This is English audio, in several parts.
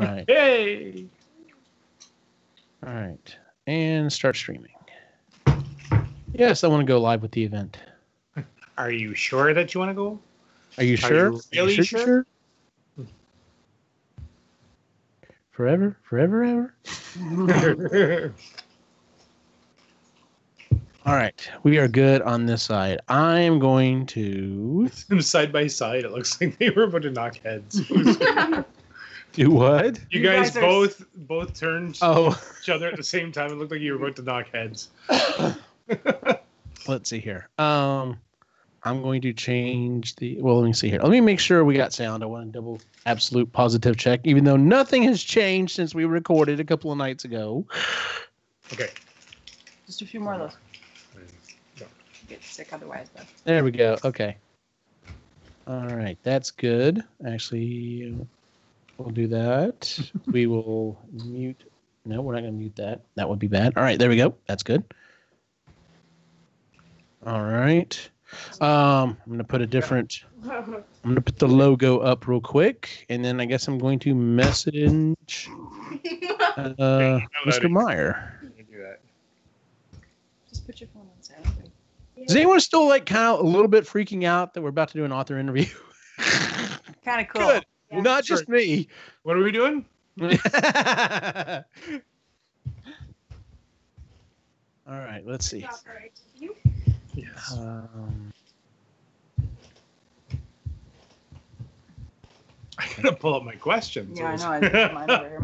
right. Hey. All right. And start streaming. Yes, I want to go live with the event. Are you sure that you want to go? Are you sure? You really sure? Forever, ever. All right, we are good on this side. I'm going to Side by side, it looks like they were about to knock heads. do what? You guys both turned Oh, each other at the same time. It looked like you were about to knock heads. let's see here. I'm going to change the. Well, let me see here. Let me make sure we got sound. I want to double absolute positive check, even though nothing has changed since we recorded a couple of nights ago. Okay. Just a few more of those. Get sick otherwise, though. There we go. Okay. All right, that's good. Actually, we'll do that. We will mute. No, we're not going to mute that. That would be bad. All right, there we go. That's good. All right. I'm going to put a different. I'm going to put the logo up real quick, and then I guess I'm going to message Mr. Meyer. Just put your phone on silent. Is anyone still like kind of a little bit freaking out that we're about to do an author interview? Kind of cool. Good. Yeah. Not just me. What are we doing? All right, let's see. Yes. I gotta pull up my questions. Yeah, I know. I got mine over here.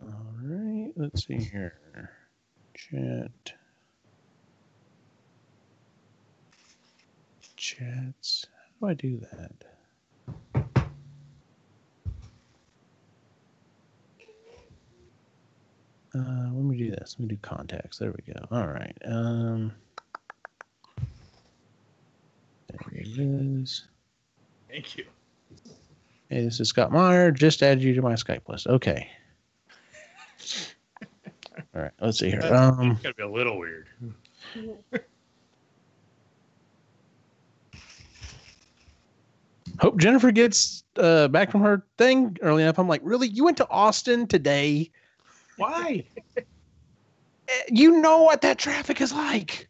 All right, let's see here. Chat. Chats. How do I do that? Let me do this. Let me do contacts. There we go. All right. There it is. Thank you. Hey, this is Scott Meyer. Just added you to my Skype list. Okay. All right. Let's see here. That's gotta be a little weird. Hope Jennifer gets back from her thing early enough. I'm like, really? You went to Austin today? Why? You know what that traffic is like.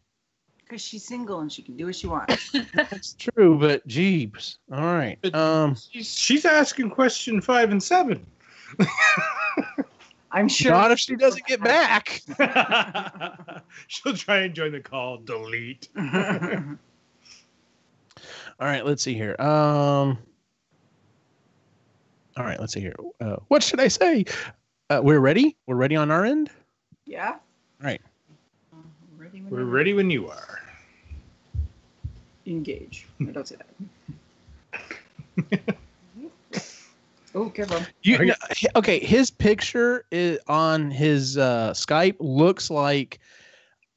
Because she's single and she can do what she wants. That's true, but jeeps. All right. She's asking question 5 and 7. I'm sure. Not if she doesn't get back. She'll try and join the call. Delete. All right, let's see here. All right, let's see here. What should I say? We're ready? We're ready on our end? Yeah. All right. We're ready when you are. Engage. No, don't say that. Oh, careful. Okay, his picture is on his Skype looks like,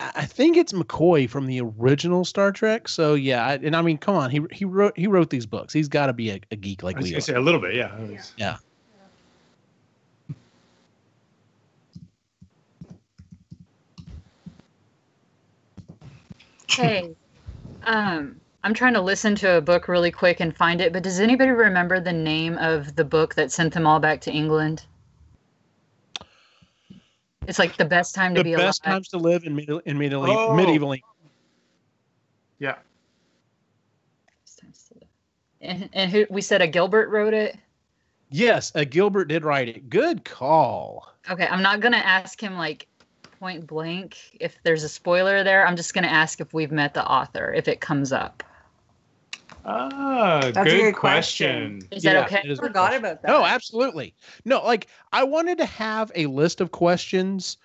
I think it's McCoy from the original Star Trek. So yeah, and I mean, come on, he wrote these books. He's got to be a geek like we are. Say a little bit, yeah. Yeah. Hey, I'm trying to listen to a book really quick and find it, but does anybody remember the name of the book that sent them all back to England? It's like The Best Time to Be Alive. The Best Times to Live in medieval England. Yeah. And who we said a Gilbert wrote it? Yes, a Gilbert did write it. Good call. Okay, I'm not going to ask him like point blank if there's a spoiler there. I'm just going to ask if we've met the author, if it comes up. That's good a good question. Is that okay? I forgot about that. No, absolutely. No, like I wanted to have a list of questions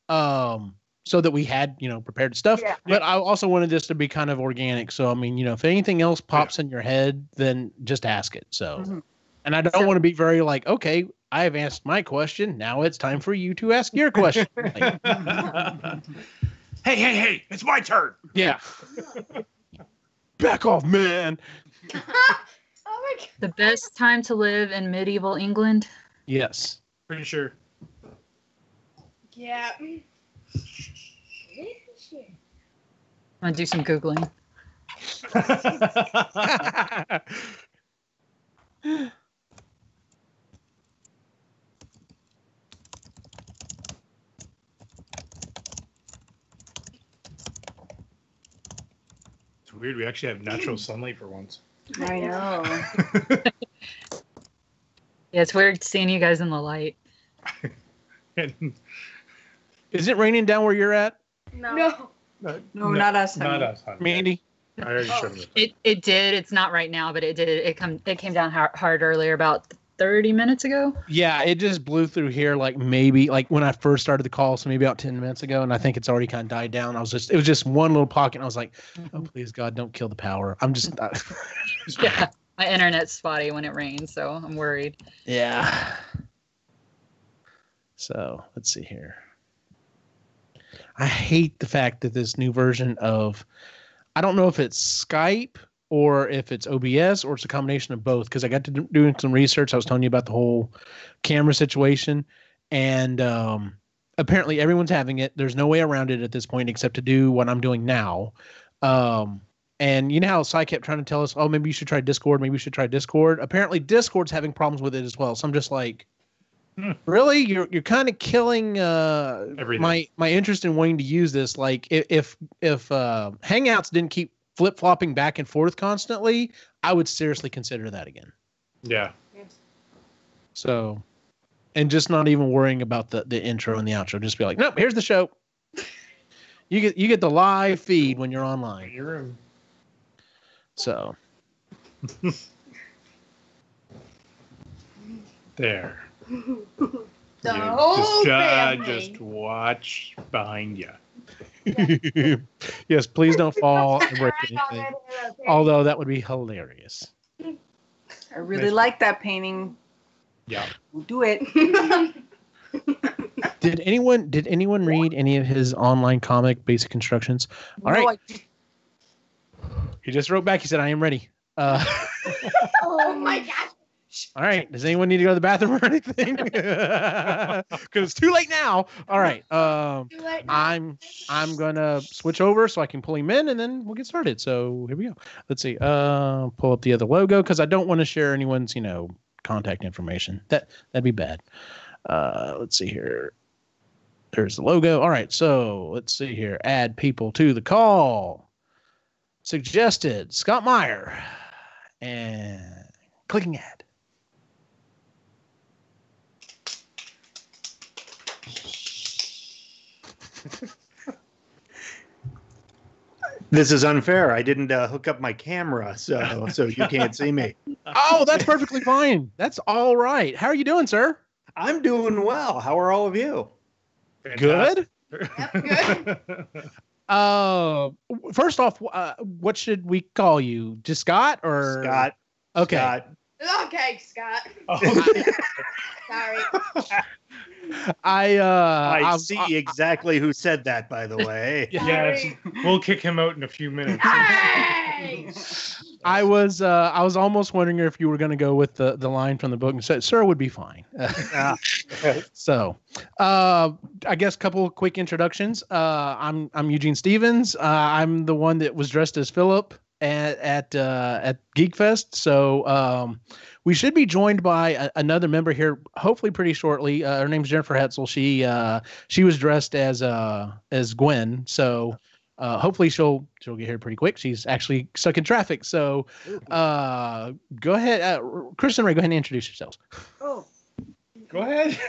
so that we had, prepared stuff. Yeah. But I also wanted this to be kind of organic. So, I mean, if anything else pops in your head, then just ask it. So, and I don't want to be very like, okay, I have asked my question. Now it's time for you to ask your question. Like, hey, it's my turn. Yeah. Back off, man. Oh my God. The Best Time to Live in Medieval England? Yes. Pretty sure. Yeah. I'm going to do some Googling. Weird. We actually have natural sunlight for once. I know. Yeah, it's weird seeing you guys in the light. And Is it raining down where you're at, No, not us. Honey. Not us, honey. Mandy? I already showed it. It did. It's not right now, but it did. It came down hard earlier, about 30 minutes ago. Yeah, it just blew through here like maybe like when I first started the call, so maybe about 10 minutes ago, and I think it's already kind of died down. It was just one little pocket, and I was like, oh please God, don't kill the power. I'm just Yeah, my internet's spotty when it rains, so I'm worried. yeah. So let's see here. I hate the fact that this new version of, I don't know if it's Skype or if it's OBS or it's a combination of both, because I got to doing some research. I was telling you about the whole camera situation, and apparently everyone's having it. There's no way around it at this point except to do what I'm doing now. And you know how Cy kept trying to tell us, oh, maybe you should try Discord. Maybe you should try Discord. Apparently Discord's having problems with it as well. So I'm just like, really? You're kind of killing my interest in wanting to use this. Like if Hangouts didn't keep flip-flopping back and forth constantly, I would seriously consider that again. Yeah. So, and just not even worrying about the intro and the outro. Just be like, nope, here's the show. You get the live feed when you're online. So there. Just watch behind you. yes, please don't fall and break anything. Although that would be hilarious. I really like that painting. Yeah. We'll do it. Did anyone read any of his online comic Basic Instructions? All right. He just wrote back. He said, "I am ready." Oh my gosh. All right. Does anyone need to go to the bathroom or anything? Because it's too late now. All right. I'm gonna switch over so I can pull him in, and then we'll get started. So here we go. Let's see. Pull up the other logo because I don't want to share anyone's contact information. That'd be bad. Let's see here. There's the logo. All right. So let's see here. Add people to the call. Suggested Scott Meyer, and clicking add. This is unfair. I didn't hook up my camera, so you can't see me. Oh, that's perfectly fine. That's all right. How are you doing, sir? I'm doing well. How are all of you? Good. Good. First off, what should we call you? Just Scott or Scott? Okay. Scott. Okay, Scott. Sorry. I see exactly who said that, by the way. Yes, we'll kick him out in a few minutes. Hey! I was almost wondering if you were going to go with the line from the book and said, "Sir" would be fine. So, I guess a couple of quick introductions. I'm Eugene Stevens. I'm the one that was dressed as Philip at GeekFest. So we should be joined by another member here, hopefully pretty shortly. Her name's Jennifer Hetzel. She was dressed as Gwen. So hopefully she'll get here pretty quick. She's actually stuck in traffic. So go ahead, Chris and Ray. Go ahead and introduce yourselves. Oh. Go ahead.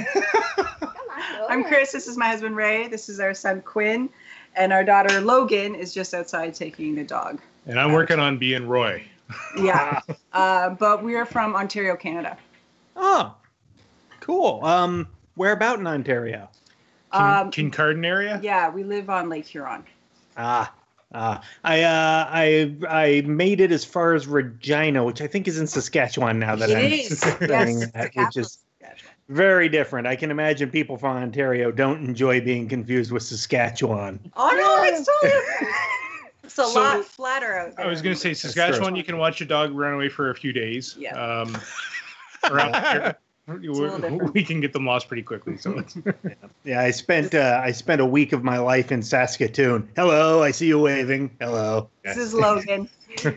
I'm Chris. This is my husband Ray. This is our son Quinn, and our daughter Logan is just outside taking the dog. And I'm working on being Roy. Yeah, but we are from Ontario, Canada. Oh, cool. Where about in Ontario? Kincardine area? Yeah, we live on Lake Huron. I made it as far as Regina, which I think is in Saskatchewan now that It I'm is. saying Yes, that, the which is very different. I can imagine people from Ontario don't enjoy being confused with Saskatchewan. Oh no, it's totally. It's a So, lot flatter out there. I was going to say, Saskatchewan, you can watch your dog run away for a few days. Yeah. Around here, a little different. we can get them lost pretty quickly. So it's, Yeah, I spent a week of my life in Saskatoon. Hello, I see you waving. Hello, This is Logan.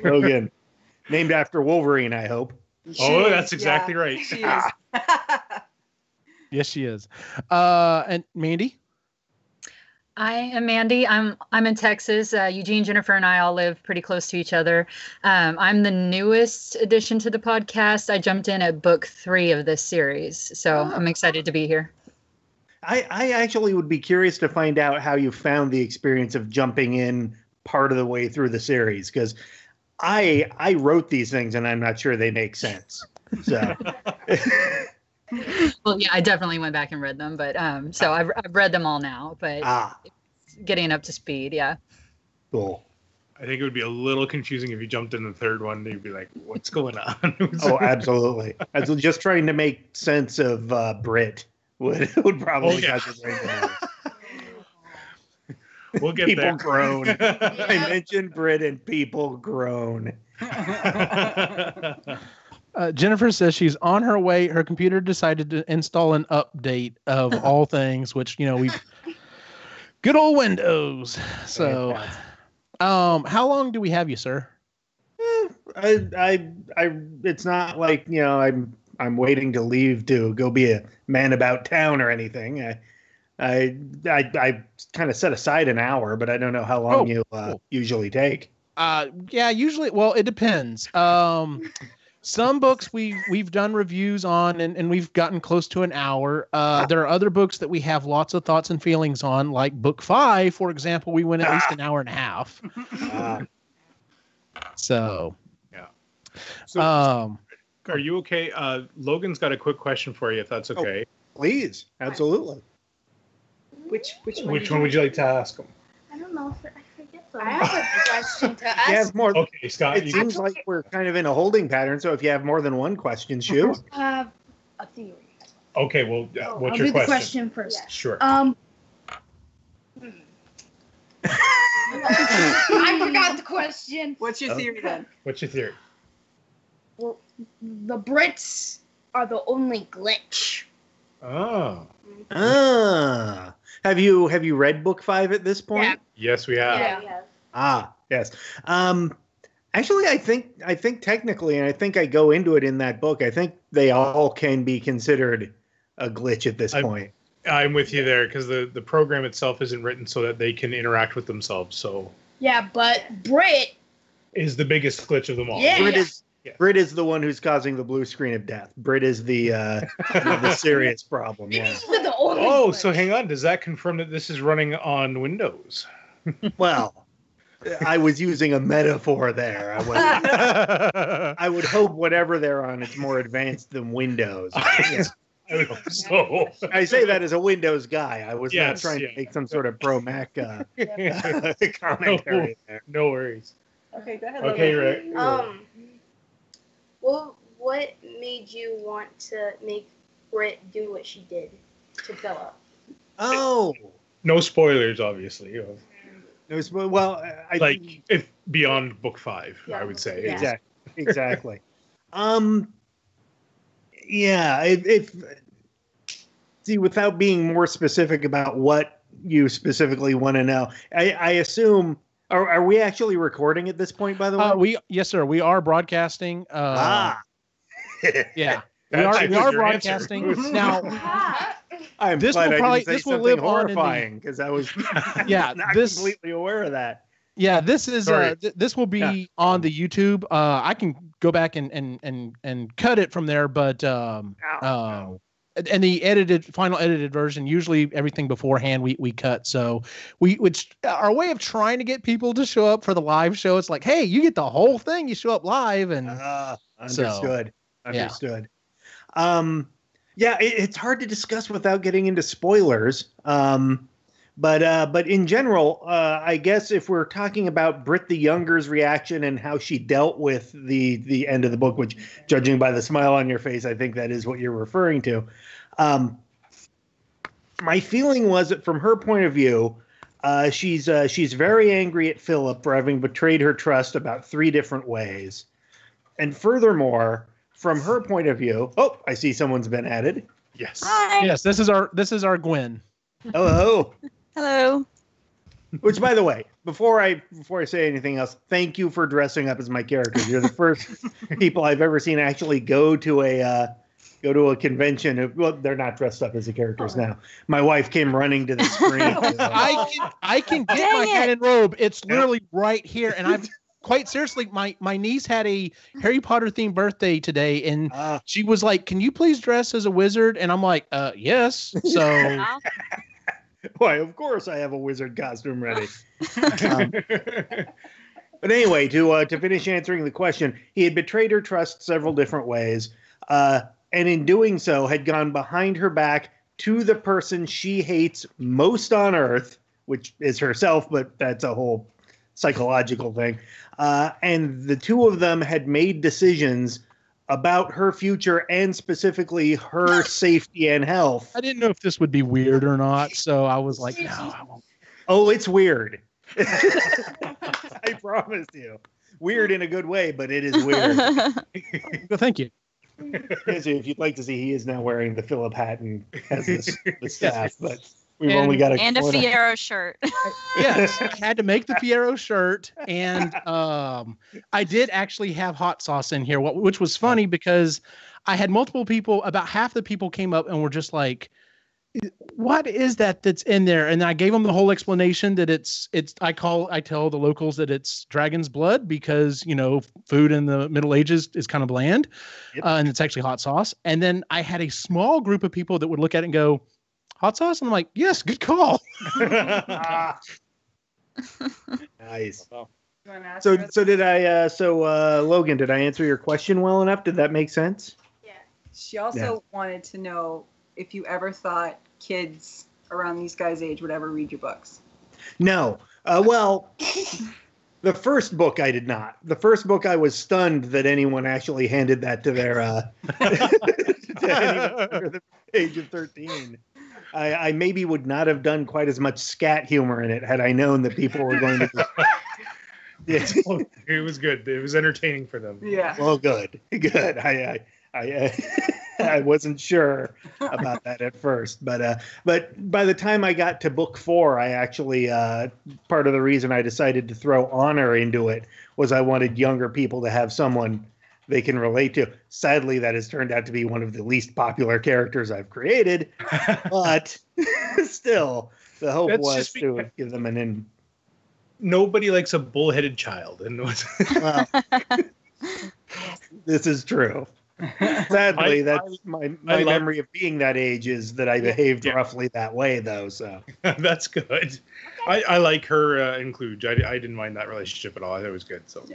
Logan, named after Wolverine, I hope. oh, that's exactly right. She is. Yes, she is. And Mandy. I am Mandy. I'm in Texas. Eugene, Jennifer, and I all live pretty close to each other. I'm the newest addition to the podcast. I jumped in at book 3 of this series, so I'm excited to be here. I actually would be curious to find out how you found the experience of jumping in part of the way through the series, because I wrote these things and I'm not sure they make sense. So. Well, yeah, I definitely went back and read them, but so I've read them all now, but getting up to speed, yeah. Cool. I think it would be a little confusing if you jumped in the third one. You'd be like, "What's going on?" Oh, absolutely. I was just trying to make sense of Brit would probably cause a brain damage. We'll get people there. Groan. I mentioned Brit and people groan. Jennifer says she's on her way. Her computer decided to install an update of all things, which, good old Windows. So, how long do we have you, sir? It's not like, I'm waiting to leave to go be a man about town or anything. I kind of set aside an hour, but I don't know how long you usually take. Yeah, usually. Well, it depends. Some books we've done reviews on and we've gotten close to an hour. There are other books that we have lots of thoughts and feelings on, like book 5, for example. We went at least an hour and a half. So, yeah. So, are you okay? Logan's got a quick question for you, if that's okay. Oh, please, absolutely. Which one would you like to ask him? I don't know. I forget them. I have a question to ask. You have more. Okay, Scott. It seems like we're kind of in a holding pattern. So if you have more than one question, shoot. I have a theory. Okay, well, what's I'll your do question? The question first. Yeah. Sure. I forgot the question. What's your theory then? What's your theory? Well, the Brits are the only glitch. Oh. Have you read book 5 at this point? Yeah. Yes, we have. Yeah. Yes. Actually, I think technically, and I think I go into it in that book, I think they all can be considered a glitch at this point. I'm with you there, because the program itself isn't written so that they can interact with themselves. So yeah, but Brit is the biggest glitch of them all. Yeah. Brit is the one who's causing the blue screen of death. Brit is the the serious problem. Yeah. The only Oh, glitch. so hang on. Does that confirm that this is running on Windows? Well, I was using a metaphor there. I would hope whatever they're on is more advanced than Windows. Yeah. I would hope so. I say that as a Windows guy. I was not trying to make some sort of pro Mac commentary there. No worries. Okay, go ahead. Okay, Rick. Well, what made you want to make Brit do what she did to Philip? Oh. No spoilers, obviously. Well, if beyond book 5, I would say. Yeah. Exactly. Yeah. If see, without being more specific about what you specifically want to know, I assume. Are we actually recording at this point? By the way, yes, sir. We are broadcasting. Yeah, we are broadcasting now. I'm this glad will I probably didn't say this will something live horrifying because I was not completely aware of that. Yeah, this is this will be on the YouTube. I can go back and cut it from there, but and the final edited version, usually everything beforehand we cut. So which our way of trying to get people to show up for the live show. It's like, hey, you get the whole thing. You show up live, and understood. Yeah, it's hard to discuss without getting into spoilers. But in general, I guess if we're talking about Brit the Younger's reaction and how she dealt with the end of the book, which, judging by the smile on your face, I think that is what you're referring to. My feeling was that from her point of view, she's very angry at Philip for having betrayed her trust about 3 different ways. And furthermore, from her point of view, I see someone's been added. Yes. Hi. Yes, this is our Gwen. Hello. Hello. Which, by the way, before I say anything else, thank you for dressing up as my character. You're the first people I've ever seen actually go to go to a convention. Well, they're not dressed up as the characters now. My wife came running to the screen. I can get my hat and robe. It's literally right here, and I've quite seriously. My niece had a Harry Potter themed birthday today, and she was like, "Can you please dress as a wizard?" And I'm like, "Yes." So. Why, of course I have a wizard costume ready. But anyway, to finish answering the question, he had betrayed her trust several different ways, and in doing so had gone behind her back to the person she hates most on Earth, which is herself, but that's a whole psychological thing. And the two of them had made decisions about her future and specifically her safety and health. I didn't know if this would be weird or not, so I was like, no, I won't. Oh, it's weird. I promise you. Weird in a good way, but it is weird. Well, thank you. If you'd like to see, he is now wearing the Philip hat and has the staff, but we've only got a Fiyero shirt. Yes, I had to make the Fiyero shirt, and I did actually have hot sauce in here, which was funny because I had multiple people. About half the people came up and were just like, "What is that's in there?" And I gave them the whole explanation that it's. I tell the locals that it's dragon's blood because food in the Middle Ages is kind of bland, and it's actually hot sauce. And then I had a small group of people that would look at it and go, hot sauce? And I'm like, yes, good call. Nice. So did I, Logan, did I answer your question well enough? Did that make sense? Yeah. She also wanted to know if you ever thought kids around these guys' age would ever read your books. No. Well, the first book I did not. The first book I was stunned that anyone actually handed that to their, to anyone under the age of 13. I maybe would not have done quite as much scat humor in it had I known that people were going to. It was good. It was entertaining for them. Yeah. Well, good. I wasn't sure about that at first, but by the time I got to book 4, I actually part of the reason I decided to throw honor into it was I wanted younger people to have someone they can relate to. Sadly, that has turned out to be one of the least popular characters I've created, but still, the hope was to give them an in. Nobody likes a bullheaded child, and well, this is true. Sadly, that's my memory of being that age is that I behaved roughly that way, though. So that's good. I like her include. I didn't mind that relationship at all. I thought it was good. So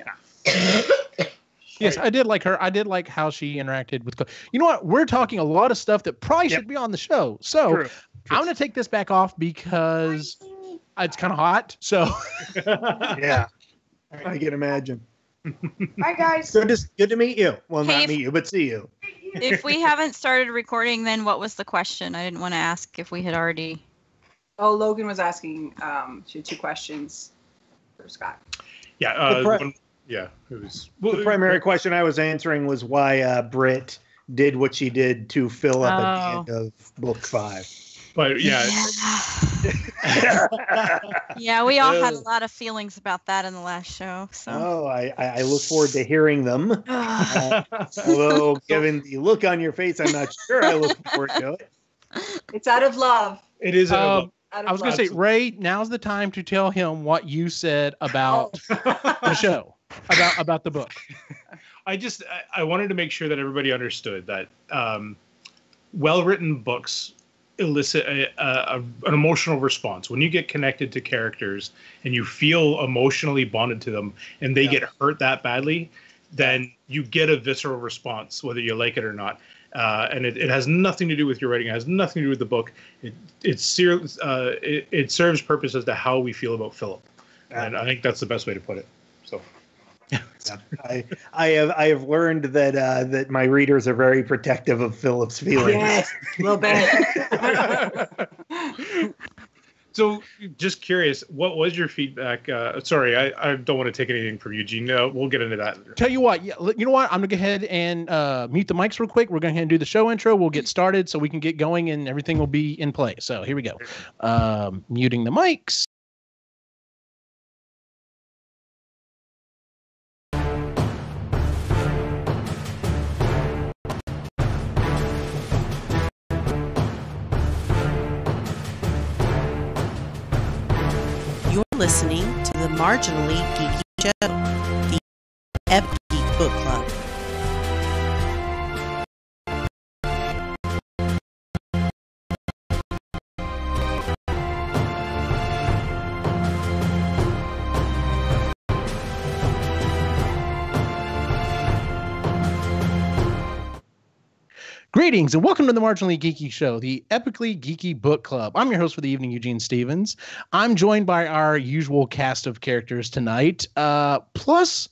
yes, I did like her. I did like how she interacted with. You know what? We're talking a lot of stuff that probably should be on the show. So True. I'm going to take this back off because it's kind of hot. So yeah, I can imagine. Bye, guys. Good to meet you. Well, not meet you, but see you. If we haven't started recording, then what was the question? I didn't want to ask if we had already. Oh, Logan was asking. She had 2 questions for Scott. Yeah. It was. Well, the primary question I was answering was why Britt did what she did to fill up at the end of book 5. But yeah. Yeah, we all had a lot of feelings about that in the last show. So. Oh, I look forward to hearing them. Although, given the look on your face, I'm not sure I look forward to it. It's out of love. It is out of love. I was going to say, Ray, now's the time to tell him what you said about the show, about the book. I wanted to make sure that everybody understood that well-written books elicit an emotional response. When you get connected to characters and you feel emotionally bonded to them and they get hurt that badly, then you get a visceral response, whether you like it or not. And it has nothing to do with your writing. It has nothing to do with the book. It serves purpose as to how we feel about Philip. And I think that's the best way to put it. So. I have learned that my readers are very protective of Philip's feelings. Yes, a little bit. So, just curious, what was your feedback? Sorry, I don't want to take anything from Eugene. We'll get into that later. Tell you what, you know what? I'm gonna go ahead and mute the mics real quick. We're going to do the show intro. We'll get started so we can get going and everything will be in play. So here we go. Muting the mics. listening to the Marginally Geeky Show, the Epic Geek Book Club. Greetings and welcome to the Marginally Geeky Show, the epically geeky book club. I'm your host for the evening, Eugene Stevens. I'm joined by our usual cast of characters tonight, plus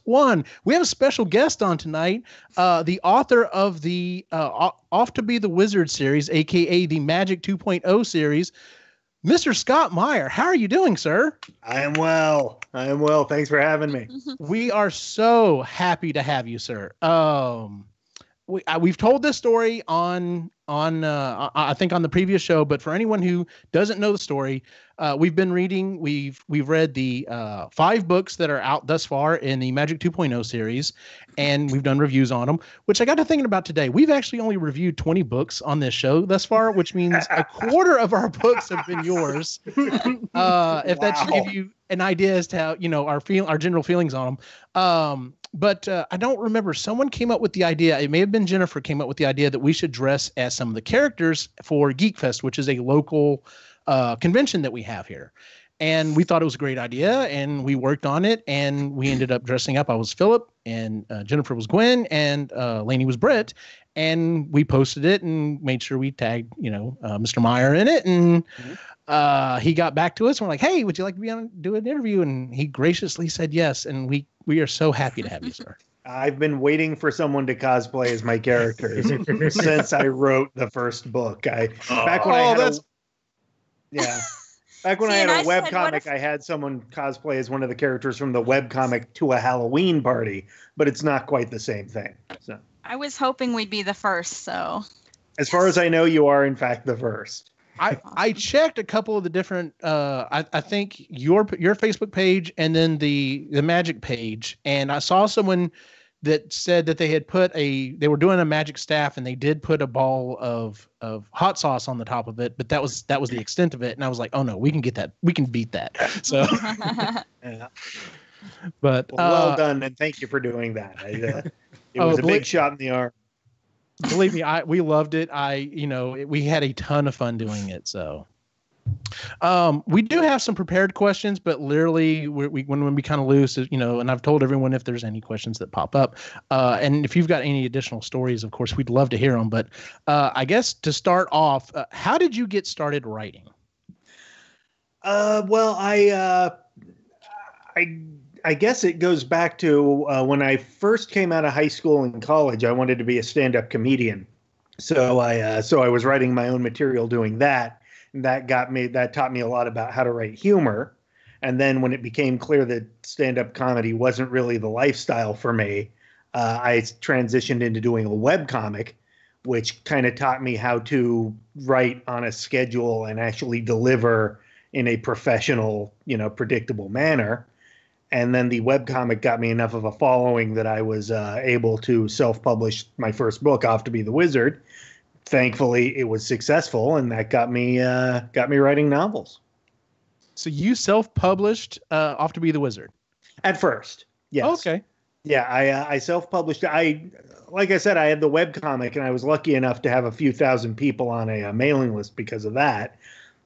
one. We have a special guest on tonight, the author of the Off to Be the Wizard series, aka the Magic 2.0 series, Mr. Scott Meyer. How are you doing, sir? I am well. Thanks for having me. We are so happy to have you, sir. We've told this story on I think on the previous show, but for anyone who doesn't know the story, we've been reading. We've read the 5 books that are out thus far in the Magic 2.0 series, and we've done reviews on them. Which I got to thinking about today. We've actually only reviewed 20 books on this show thus far, which means a quarter of our books have been yours. If that should give you an idea as to how our general feelings on them. But I don't remember. Someone came up with the idea. It may have been Jennifer came up with the idea that we should dress as some of the characters for Geek Fest, which is a local convention that we have here. And we thought it was a great idea, and we worked on it, and we ended up dressing up. I was Philip, and Jennifer was Gwen, and Lainey was Britt. And we posted it and made sure we tagged, Mr. Meyer in it. And he got back to us, and we're like, "Hey, would you like to do an interview?" And he graciously said yes. And we are so happy to have you, sir. I've been waiting for someone to cosplay as my characters since I wrote the first book. Back when I had a webcomic, I had someone cosplay as one of the characters from the webcomic to a Halloween party, but it's not quite the same thing. So I was hoping we'd be the first, so. As far as I know, you are in fact the first. I checked a couple of the different I think your Facebook page and then the Magic page, and I saw someone that said that they were doing a Magic staff, and they did put a ball of hot sauce on the top of it, but that was the extent of it. And I was like, oh no, we can get that, we can beat that. So yeah. But well done, and thank you for doing that. It was a big shot in the arm. Believe me, we loved it. We had a ton of fun doing it. So, we do have some prepared questions, but literally when we kind of loose, and I've told everyone if there's any questions that pop up, and if you've got any additional stories, of course, we'd love to hear them. But I guess to start off, how did you get started writing? Well, I guess it goes back to when I first came out of high school and college. I wanted to be a stand-up comedian, so I was writing my own material doing that, and that taught me a lot about how to write humor. And then when it became clear that stand-up comedy wasn't really the lifestyle for me, I transitioned into doing a webcomic, which kind of taught me how to write on a schedule and actually deliver in a professional, predictable manner. And then the webcomic got me enough of a following that I was able to self-publish my first book, Off to Be the Wizard. Thankfully, it was successful, and that got me writing novels. So you self-published Off to Be the Wizard? At first, yes. Oh, okay. Yeah, I self-published. Like I said, I had the webcomic, and I was lucky enough to have a few thousand people on a mailing list because of that.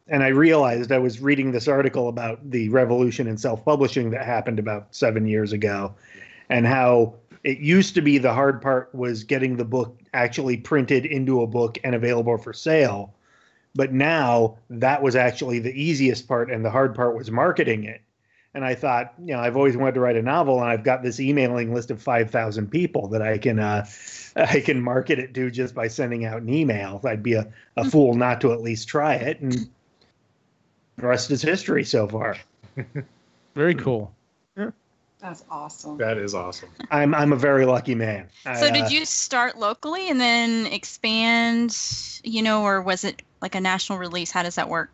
And I realized I was reading this article about the revolution in self-publishing that happened about 7 years ago, and how it used to be the hard part was getting the book actually printed into a book and available for sale. But now that was actually the easiest part, and the hard part was marketing it. And I thought, I've always wanted to write a novel, and I've got this emailing list of 5,000 people that I can market it to just by sending out an email. I'd be a fool not to at least try it. And the rest is history so far. Very cool. Yeah. That's awesome. That is awesome. I'm a very lucky man. So did you start locally and then expand, or was it like a national release? How does that work?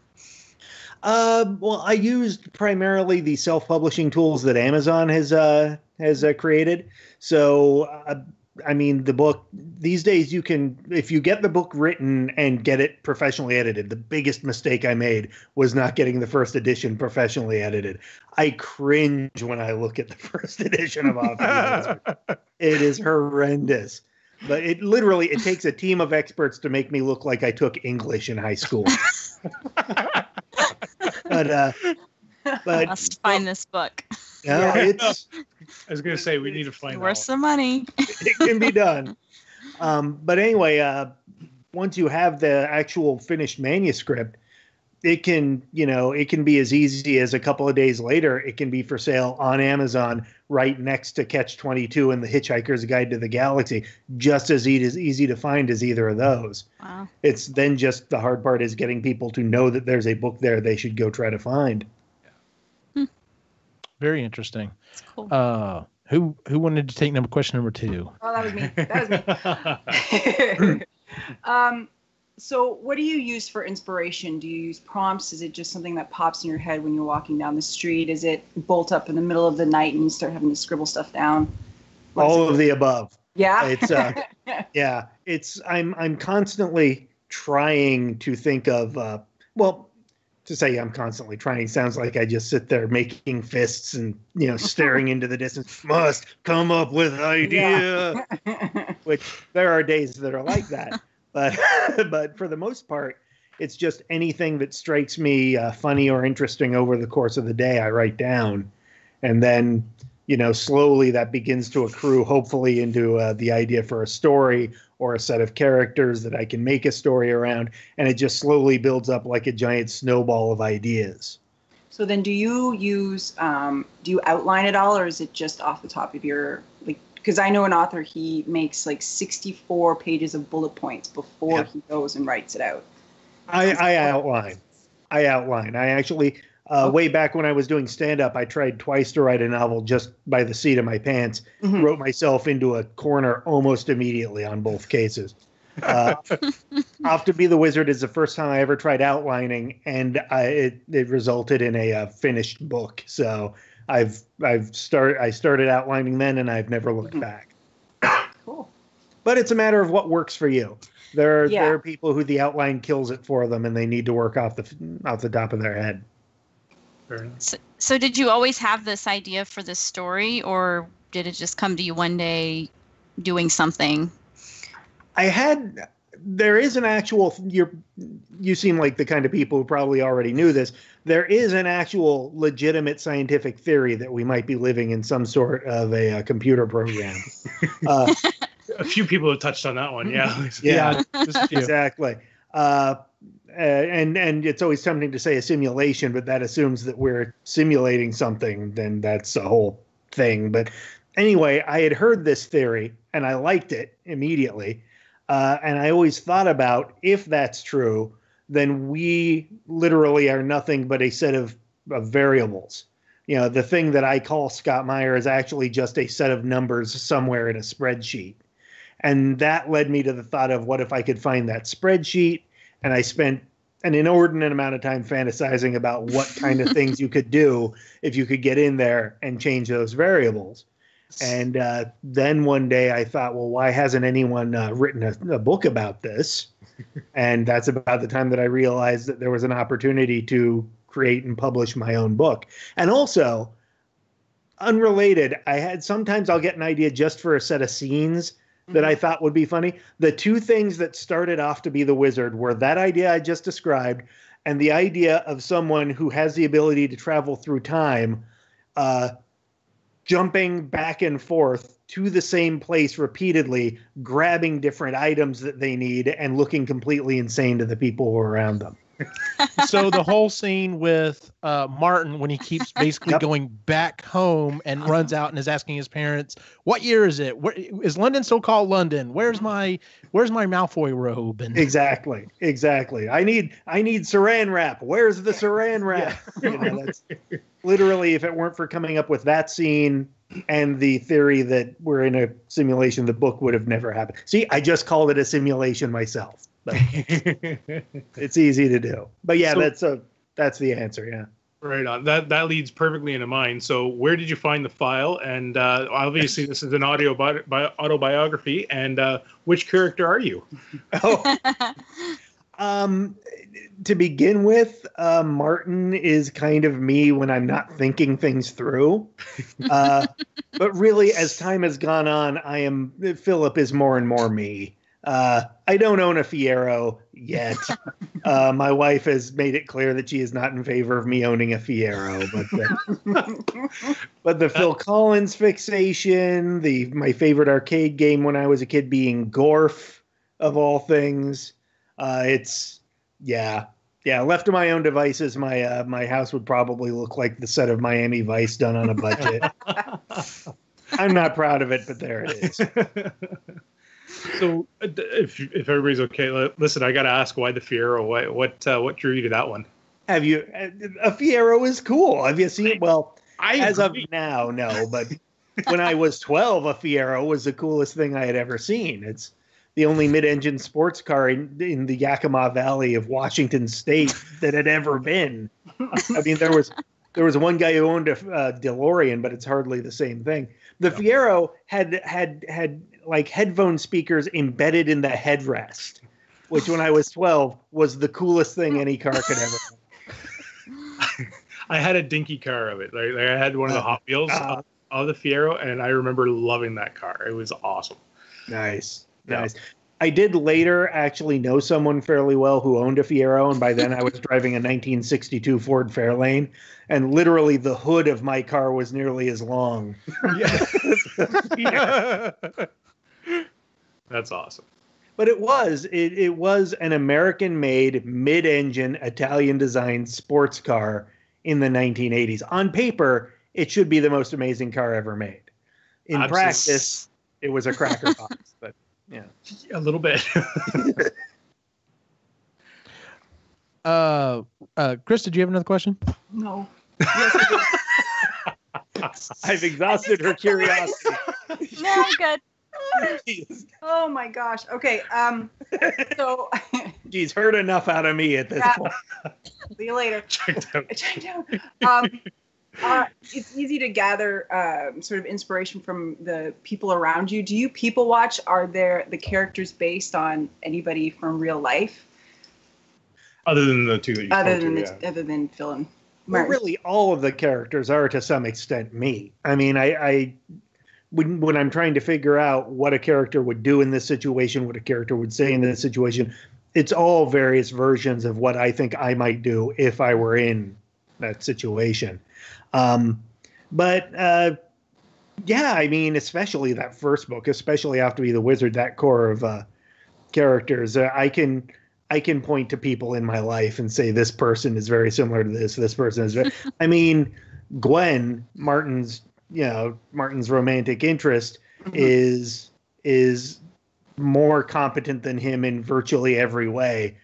Well, I used primarily the self-publishing tools that Amazon has created. So I mean, the book these days, you can, if you get the book written and get it professionally edited. The biggest mistake I made was not getting the first edition professionally edited. I cringe when I look at the first edition of Off the Wizard. It is horrendous. But it takes a team of experts to make me look like I took English in high school. But must find this book. Yeah, it's. I was going to say we need to find worth some money. It can be done. But anyway, once you have the actual finished manuscript, it can be as easy as a couple of days later. It can be for sale on Amazon right next to Catch-22 and The Hitchhiker's Guide to the Galaxy, just as easy to find as either of those. Wow. It's then just the hard part is getting people to know that there's a book there they should go try to find. Very interesting. That's cool. Who wanted to take question number 2? Oh, that was me. So what do you use for inspiration? Do you use prompts? Is it just something that pops in your head when you're walking down the street? Is it bolt up in the middle of the night and you start having to scribble stuff down? All of the above. Yeah. It's I'm constantly trying to think of to say I'm constantly trying sounds like I just sit there making fists and staring into the distance. Must come up with idea. Yeah. Which there are days that are like that. But for the most part, it's just anything that strikes me funny or interesting over the course of the day, I write down. And then, slowly that begins to accrue, hopefully, into the idea for a story or a set of characters that I can make a story around. And it just slowly builds up like a giant snowball of ideas. So then do you use, do you outline it all, or is it just off the top of your, because I know an author, he makes 64 pages of bullet points before he goes and writes it out. I outline. I actually, way back when I was doing stand-up, I tried twice to write a novel just by the seat of my pants, wrote myself into a corner almost immediately on both cases. Off to Be the Wizard is the first time I ever tried outlining, and it resulted in a finished book. So I started outlining then, and I've never looked back. Cool. But it's a matter of what works for you. There are people who the outline kills it for them, and they need to work off the top of their head. So did you always have this idea for this story, or did it just come to you one day doing something? There is an actual, you seem like the kind of people who probably already knew this. There is an actual legitimate scientific theory that we might be living in some sort of a computer program. A few people have touched on that one. Yeah. Yeah, exactly. And it's always tempting to say a simulation, but that assumes that we're simulating something. Then that's a whole thing. But anyway, I had heard this theory and I liked it immediately. And I always thought about, if that's true, then we literally are nothing but a set of variables. The thing that I call Scott Meyer is actually just a set of numbers somewhere in a spreadsheet. And that led me to the thought of, what if I could find that spreadsheet? And I spent an inordinate amount of time fantasizing about what kind of things you could do if you could get in there and change those variables. And then one day I thought, well, why hasn't anyone written a book about this? And that's about the time that I realized that there was an opportunity to create and publish my own book. And also, unrelated, sometimes I'll get an idea just for a set of scenes that I thought would be funny. The two things that started Off to Be the Wizard were that idea I just described and the idea of someone who has the ability to travel through time, jumping back and forth to the same place repeatedly, grabbing different items that they need and looking completely insane to the people who are around them. So the whole scene with Martin, when he keeps basically going back home and runs out and is asking his parents, "What year is it? Is London still called London? Where's my Malfoy robe?" And exactly. I need Saran wrap. Where's the Saran wrap? Yeah. That's literally, if it weren't for coming up with that scene and the theory that we're in a simulation, the book would have never happened. See, I just called it a simulation myself. But it's easy to do. But yeah, that's the answer. Yeah. Right on. That leads perfectly into mine. So, where did you find the file? And obviously, this is an autobiography. And which character are you? To begin with, Martin is kind of me when I'm not thinking things through. But really, as time has gone on, Philip is more and more me. I don't own a Fiero yet. My wife has made it clear that she is not in favor of me owning a Fiero. But the Phil Collins fixation, my favorite arcade game when I was a kid being Gorf, of all things. Left to my own devices, my house would probably look like the set of Miami Vice done on a budget. I'm not proud of it, but there it is. So, if everybody's okay, listen, I got to ask, why the Fiero? What drew you to that one? Have you? A Fiero is cool. Have you seen it? Well, as of now, no. But when I was 12, a Fiero was the coolest thing I had ever seen. It's the only mid-engine sports car in the Yakima Valley of Washington State that had ever been. I mean, there was one guy who owned a DeLorean, but it's hardly the same thing. The Fiero had like headphone speakers embedded in the headrest, which when I was 12 was the coolest thing any car could ever have. I had a dinky car of it. Like I had one of the Hot Wheels of the Fiero, and I remember loving that car. It was awesome. Nice. I did later actually know someone fairly well who owned a Fiero, and by then I was driving a 1962 Ford Fairlane, and literally the hood of my car was nearly as long. Yeah. That's awesome. But it was an American-made, mid-engine, Italian-designed sports car in the 1980s. On paper, it should be the most amazing car ever made. In practice, it was a cracker box. But yeah, a little bit. Chris, did you have another question? No. Yes, I did. I've exhausted her curiosity. No, I'm good. Oh my gosh. Okay. So she's heard enough out of me at this point. See you later. Checked out. It's easy to gather sort of inspiration from the people around you. Do you people watch? Are there the characters based on anybody from real life? Other than the two that you other than Phil and Martin. Well, really, all of the characters are to some extent me. I mean, when I'm trying to figure out what a character would do in this situation, what a character would say in this situation, it's all various versions of what I think I might do if I were in that situation. I mean, especially that first book, especially After Be the Wizard, that core of characters, I can point to people in my life and say, this person is very similar to this person is very, I mean, Gwen, Martin's romantic interest, is more competent than him in virtually every way.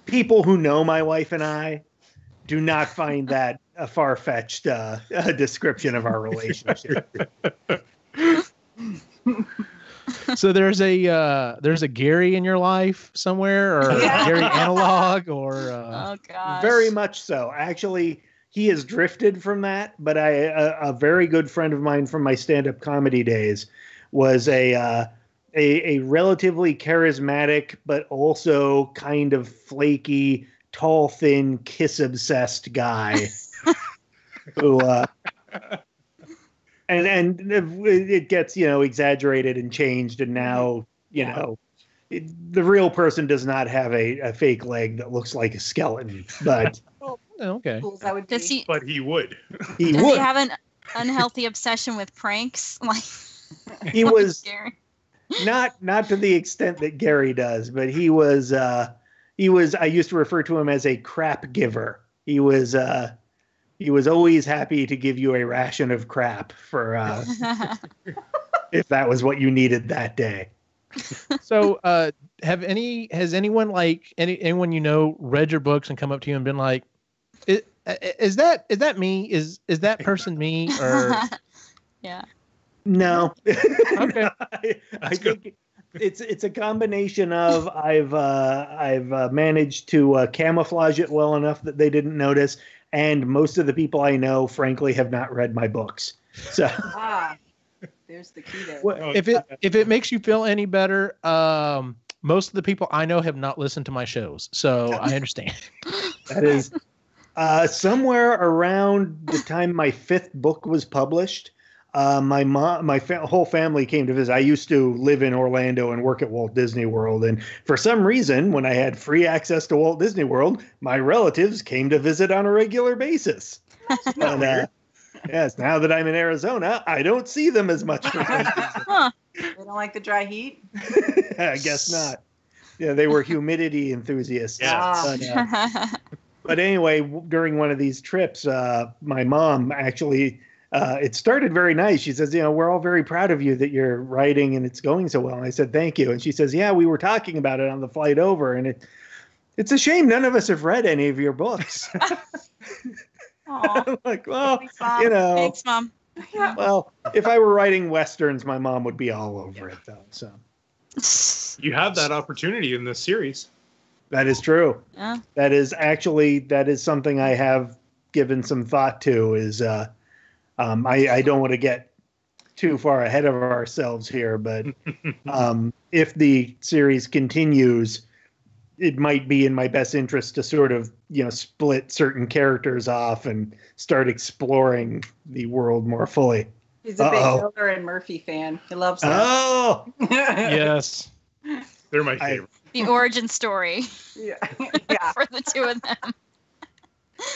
People who know my wife and I do not find that a far-fetched description of our relationship. So there's a Gary in your life somewhere, or Gary analog, or oh gosh, very much so. Actually, he has drifted from that, but a very good friend of mine from my stand-up comedy days was a relatively charismatic but also kind of flaky, tall, thin, kiss-obsessed guy who and it gets exaggerated and changed, and now the real person does not have a fake leg that looks like a skeleton, but okay. But he would. Does he have an unhealthy obsession with pranks? Like he was not to the extent that Gary does, but he was. I used to refer to him as a crap giver. He was always happy to give you a ration of crap for if that was what you needed that day. So, has anyone anyone read your books and come up to you and been like, is that me? Is that person me? Or yeah. No. Okay. I think it's a combination of I've managed to camouflage it well enough that they didn't notice, and most of the people I know, frankly, have not read my books. So there's the key there. Well, if it makes you feel any better, most of the people I know have not listened to my shows, so I understand. That is somewhere around the time my 5th book was published. My mom, whole family came to visit. I used to live in Orlando and work at Walt Disney World. And for some reason, when I had free access to Walt Disney World, my relatives came to visit on a regular basis. And, yes, now that I'm in Arizona, I don't see them as much. They don't like the dry heat? I guess not. Yeah, they were humidity enthusiasts. Yeah. But anyway, during one of these trips, my mom actually... it started very nice. She says, we're all very proud of you that you're writing and it's going so well. And I said, thank you. And she says, yeah, we were talking about it on the flight over. And it's a shame none of us have read any of your books. I'm like, well, Thanks, Mom. Well, if I were writing Westerns, my mom would be all over it, though. So you have that opportunity in this series. That is true. Yeah. That is something I have given some thought to is, I don't want to get too far ahead of ourselves here, but if the series continues, it might be in my best interest to sort of, split certain characters off and start exploring the world more fully. He's a big Miller and Murphy fan. He loves them. Oh! Yes. They're my favorite. The origin story. Yeah. For the two of them.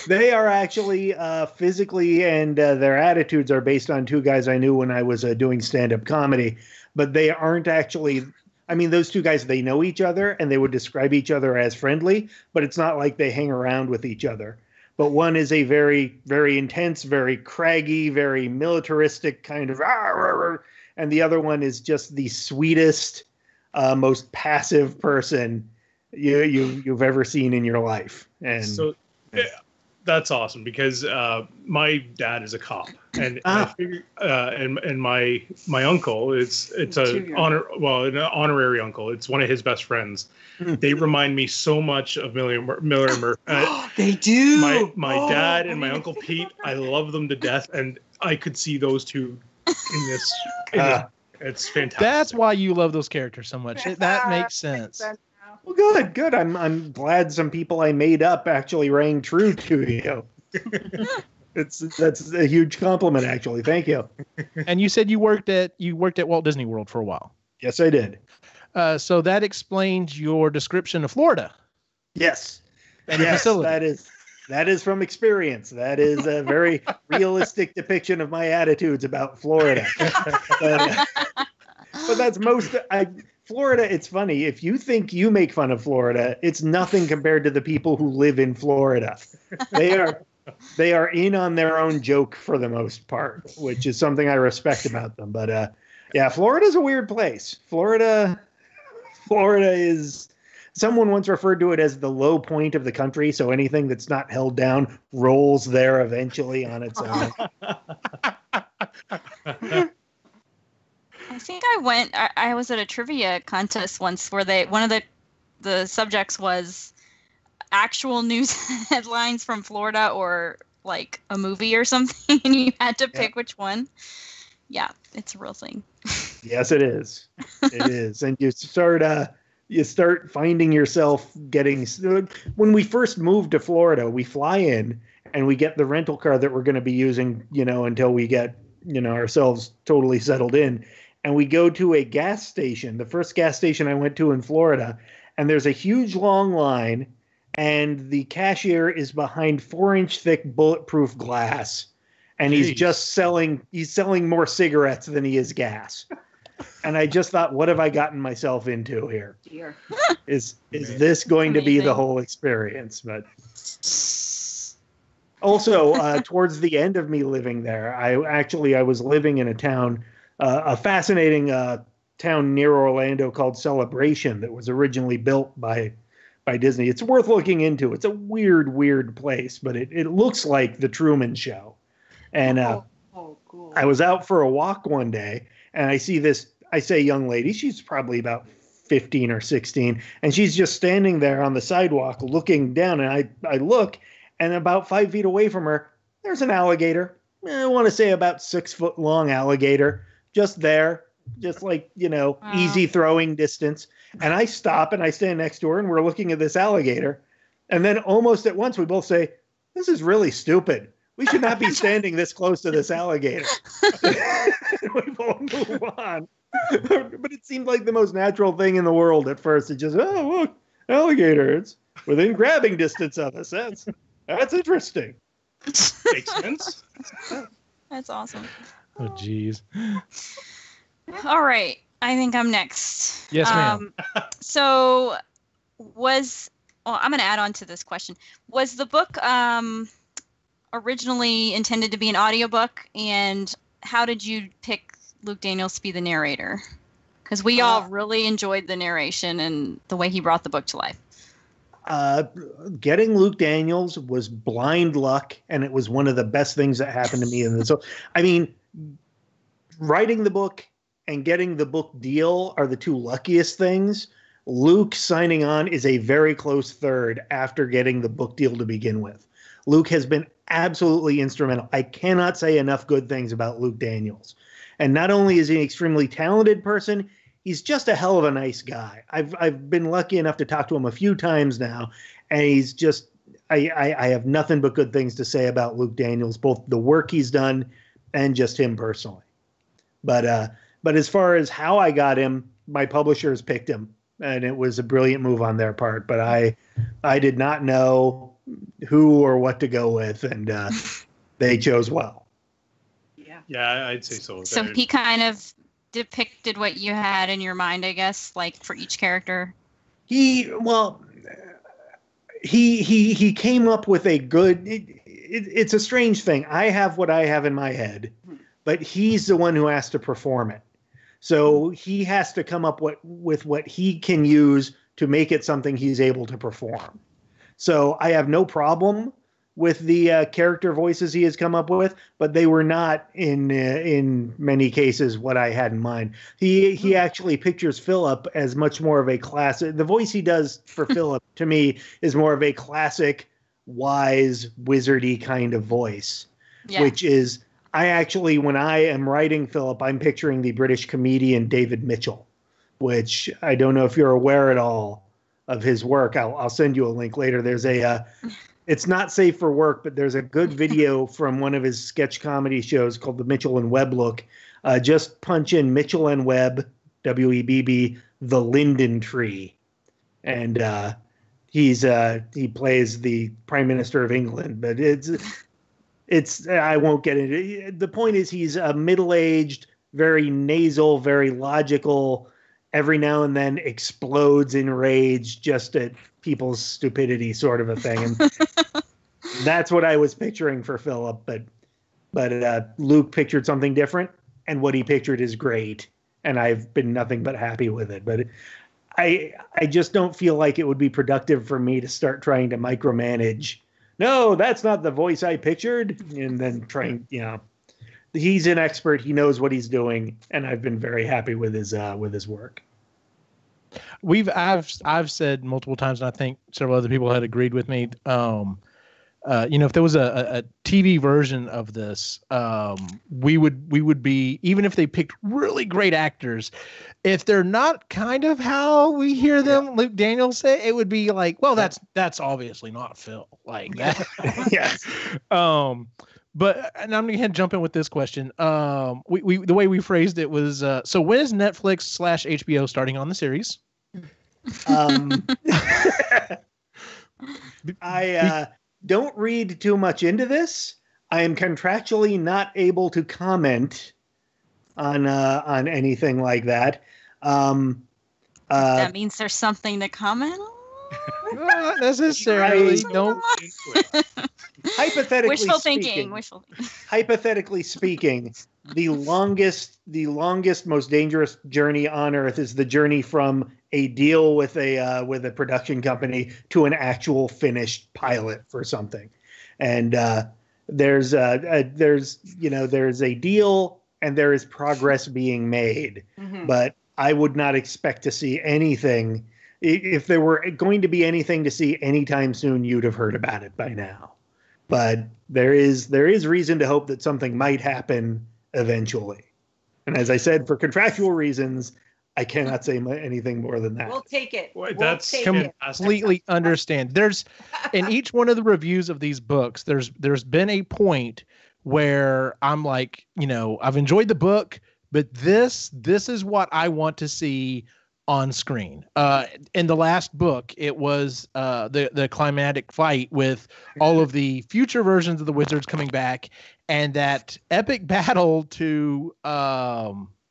They are actually physically and their attitudes are based on two guys I knew when I was doing stand-up comedy, but they aren't actually. I mean, those two guys, they know each other and they would describe each other as friendly, but it's not like they hang around with each other. But one is a very, very intense, very craggy, very militaristic kind of, and the other one is just the sweetest, most passive person you've ever seen in your life. And so. That's awesome because my dad is a cop, and I figure, and my uncle it's an honorary uncle. It's one of his best friends. They remind me so much of Miller and Murphy. They do. My dad and my uncle Pete, I love them to death, and I could see those two in this. It's fantastic. That's why you love those characters so much. That makes sense. Well, good. I'm glad some people I made up actually rang true to you. That's a huge compliment, actually. Thank you. And you said you worked at Walt Disney World for a while. Yes, I did. So that explains your description of Florida. Yes. And the facility. That is from experience. That is a very realistic depiction of my attitudes about Florida. But that's Florida, it's funny. If you think you make fun of Florida, it's nothing compared to the people who live in Florida. They are in on their own joke for the most part, which is something I respect about them. But Florida's a weird place. Florida is, someone once referred to it as the low point of the country. So anything that's not held down rolls there eventually on its own. I think I was at a trivia contest once where one of the subjects was actual news headlines from Florida or like a movie or something, and you had to pick which one. Yeah, it's a real thing. Yes, it is. It is. And you start finding yourself getting, when we first moved to Florida, we fly in and we get the rental car that we're going to be using, until we get, ourselves totally settled in. And we go to a gas station, the first gas station I went to in Florida, and there's a huge long line, and the cashier is behind 4-inch thick bulletproof glass, and he's selling more cigarettes than he is gas. And I just thought, what have I gotten myself into here? Dear. Is this going to be the whole experience? But also, towards the end of me living there, I was living in a town, a fascinating town near Orlando called Celebration that was originally built by Disney. It's worth looking into. It's a weird place, but it looks like the Truman Show. And cool. I was out for a walk one day, and I see this, I say young lady, she's probably about 15 or 16, and she's just standing there on the sidewalk looking down, and I look, And about 5 feet away from her, there's an alligator. I want to say about 6 foot long alligator, just there, just like, easy throwing distance. And I stop and I stand next to her and we're looking at this alligator. And then almost at once we both say, this is really stupid. We should not be standing this close to this alligator. We both move on. But it seemed like the most natural thing in the world at first. It just, oh, look, alligator. It's within grabbing distance of us. That's interesting. Makes sense. That's awesome. Oh, geez. All right. I think I'm next. Yes, ma'am. So I'm going to add on to this question. Was the book originally intended to be an audiobook? And how did you pick Luke Daniels to be the narrator? Because we all really enjoyed the narration and the way he brought the book to life. Getting Luke Daniels was blind luck, and it was one of the best things that happened to me. So, I mean, writing the book and getting the book deal are the two luckiest things. Luke signing on is a very close third after getting the book deal to begin with. Luke has been absolutely instrumental. I cannot say enough good things about Luke Daniels. And not only is he an extremely talented person, he's just a hell of a nice guy. I've been lucky enough to talk to him a few times now, and he's just I have nothing but good things to say about Luke Daniels, both the work he's done and just him personally. But as far as how I got him, my publishers picked him, and it was a brilliant move on their part. But I did not know who or what to go with, and they chose well. Yeah, I'd say so. So he kind of depicted what you had in your mind, I guess, like for each character. He came up with a good. It's a strange thing. I have what I have in my head, but he's the one who has to perform it. So he has to come up with what he can use to make it something he's able to perform. So I have no problem with the character voices he has come up with, but they were not in many cases what I had in mind. He actually pictures Philip as much more of a classic. The voice he does for Philip to me is more of a classic, wise, wizardy kind of voice, which is I actually, when I am writing Philip, I'm picturing the British comedian David Mitchell, which I don't know if you're aware at all of his work. I'll send you a link later. There's it's not safe for work, but there's a good video from one of his sketch comedy shows called the Mitchell and Webb Look. Just punch in Mitchell and Webb, WEBB, The Linden Tree. And he plays the Prime Minister of England, but it's I won't get into it. The point is he's a middle-aged, very nasal, very logical, every now and then explodes in rage just at people's stupidity sort of a thing. And that's what I was picturing for Philip, but Luke pictured something different, and what he pictured is great, and I've been nothing but happy with it. But I just don't feel like it would be productive for me to start trying to micromanage. No, that's not the voice I pictured, and then trying, he's an expert. He knows what he's doing, and I've been very happy with his work. I've said multiple times, and I think several other people had agreed with me. If there was a TV version of this, we would be, even if they picked really great actors, if they're not kind of how we hear them, Luke Daniels say, it would be like, well, that's obviously not Phil, like that. Yes. But and I'm gonna jump in with this question. We the way we phrased it was, so when is Netflix / HBO starting on the series? I don't read too much into this. I am contractually not able to comment on anything like that. That means there's something to comment on? Not necessarily. Don't. Hypothetically Wishful speaking, thinking. Hypothetically speaking, the longest, most dangerous journey on Earth is the journey from a deal with a production company to an actual finished pilot for something. And there's a deal and there is progress being made. Mm-hmm. But I would not expect to see anything. If there were going to be anything to see anytime soon, you'd have heard about it by now. but there is reason to hope that something might happen eventually. And as I said, for contractual reasons, I cannot say anything more than that. We'll take it. That's completely understand. There's in each one of the reviews of these books, there's been a point where I'm like, I've enjoyed the book, but this is what I want to see on screen. In the last book, it was the climatic fight with all of the future versions of the wizards coming back, and that epic battle to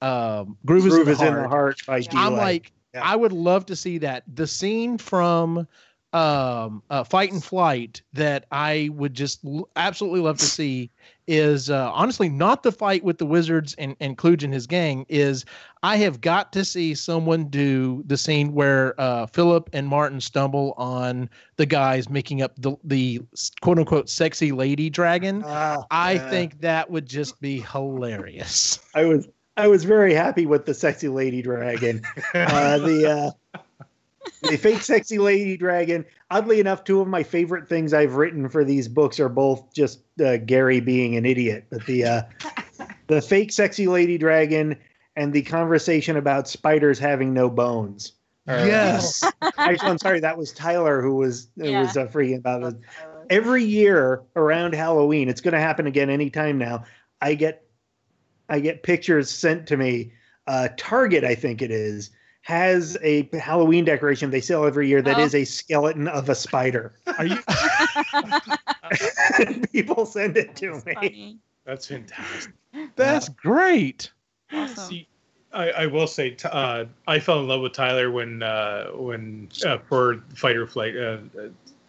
Groove is in the Heart by DLA. I'm like, I would love to see that. The scene from Fight and Flight that I would just absolutely love to see is honestly not the fight with the wizards and Kluge and his gang. Is I have got to see someone do the scene where Philip and Martin stumble on the guys making up the quote unquote sexy lady dragon. I think that would just be hilarious. I was very happy with the sexy lady dragon. The fake sexy lady dragon. Oddly enough, two of my favorite things I've written for these books are both just Gary being an idiot. But the fake sexy lady dragon and the conversation about spiders having no bones. Yes. Actually, I'm sorry. That was Tyler who was freaking about it. Every year around Halloween, it's going to happen again anytime now. I get pictures sent to me. Target, I think it is, has a Halloween decoration they sell every year that is a skeleton of a spider. Are you? People send it to me. Funny. That's fantastic. That's great. Awesome. See, I will say, I fell in love with Tyler when for Fight or Flight,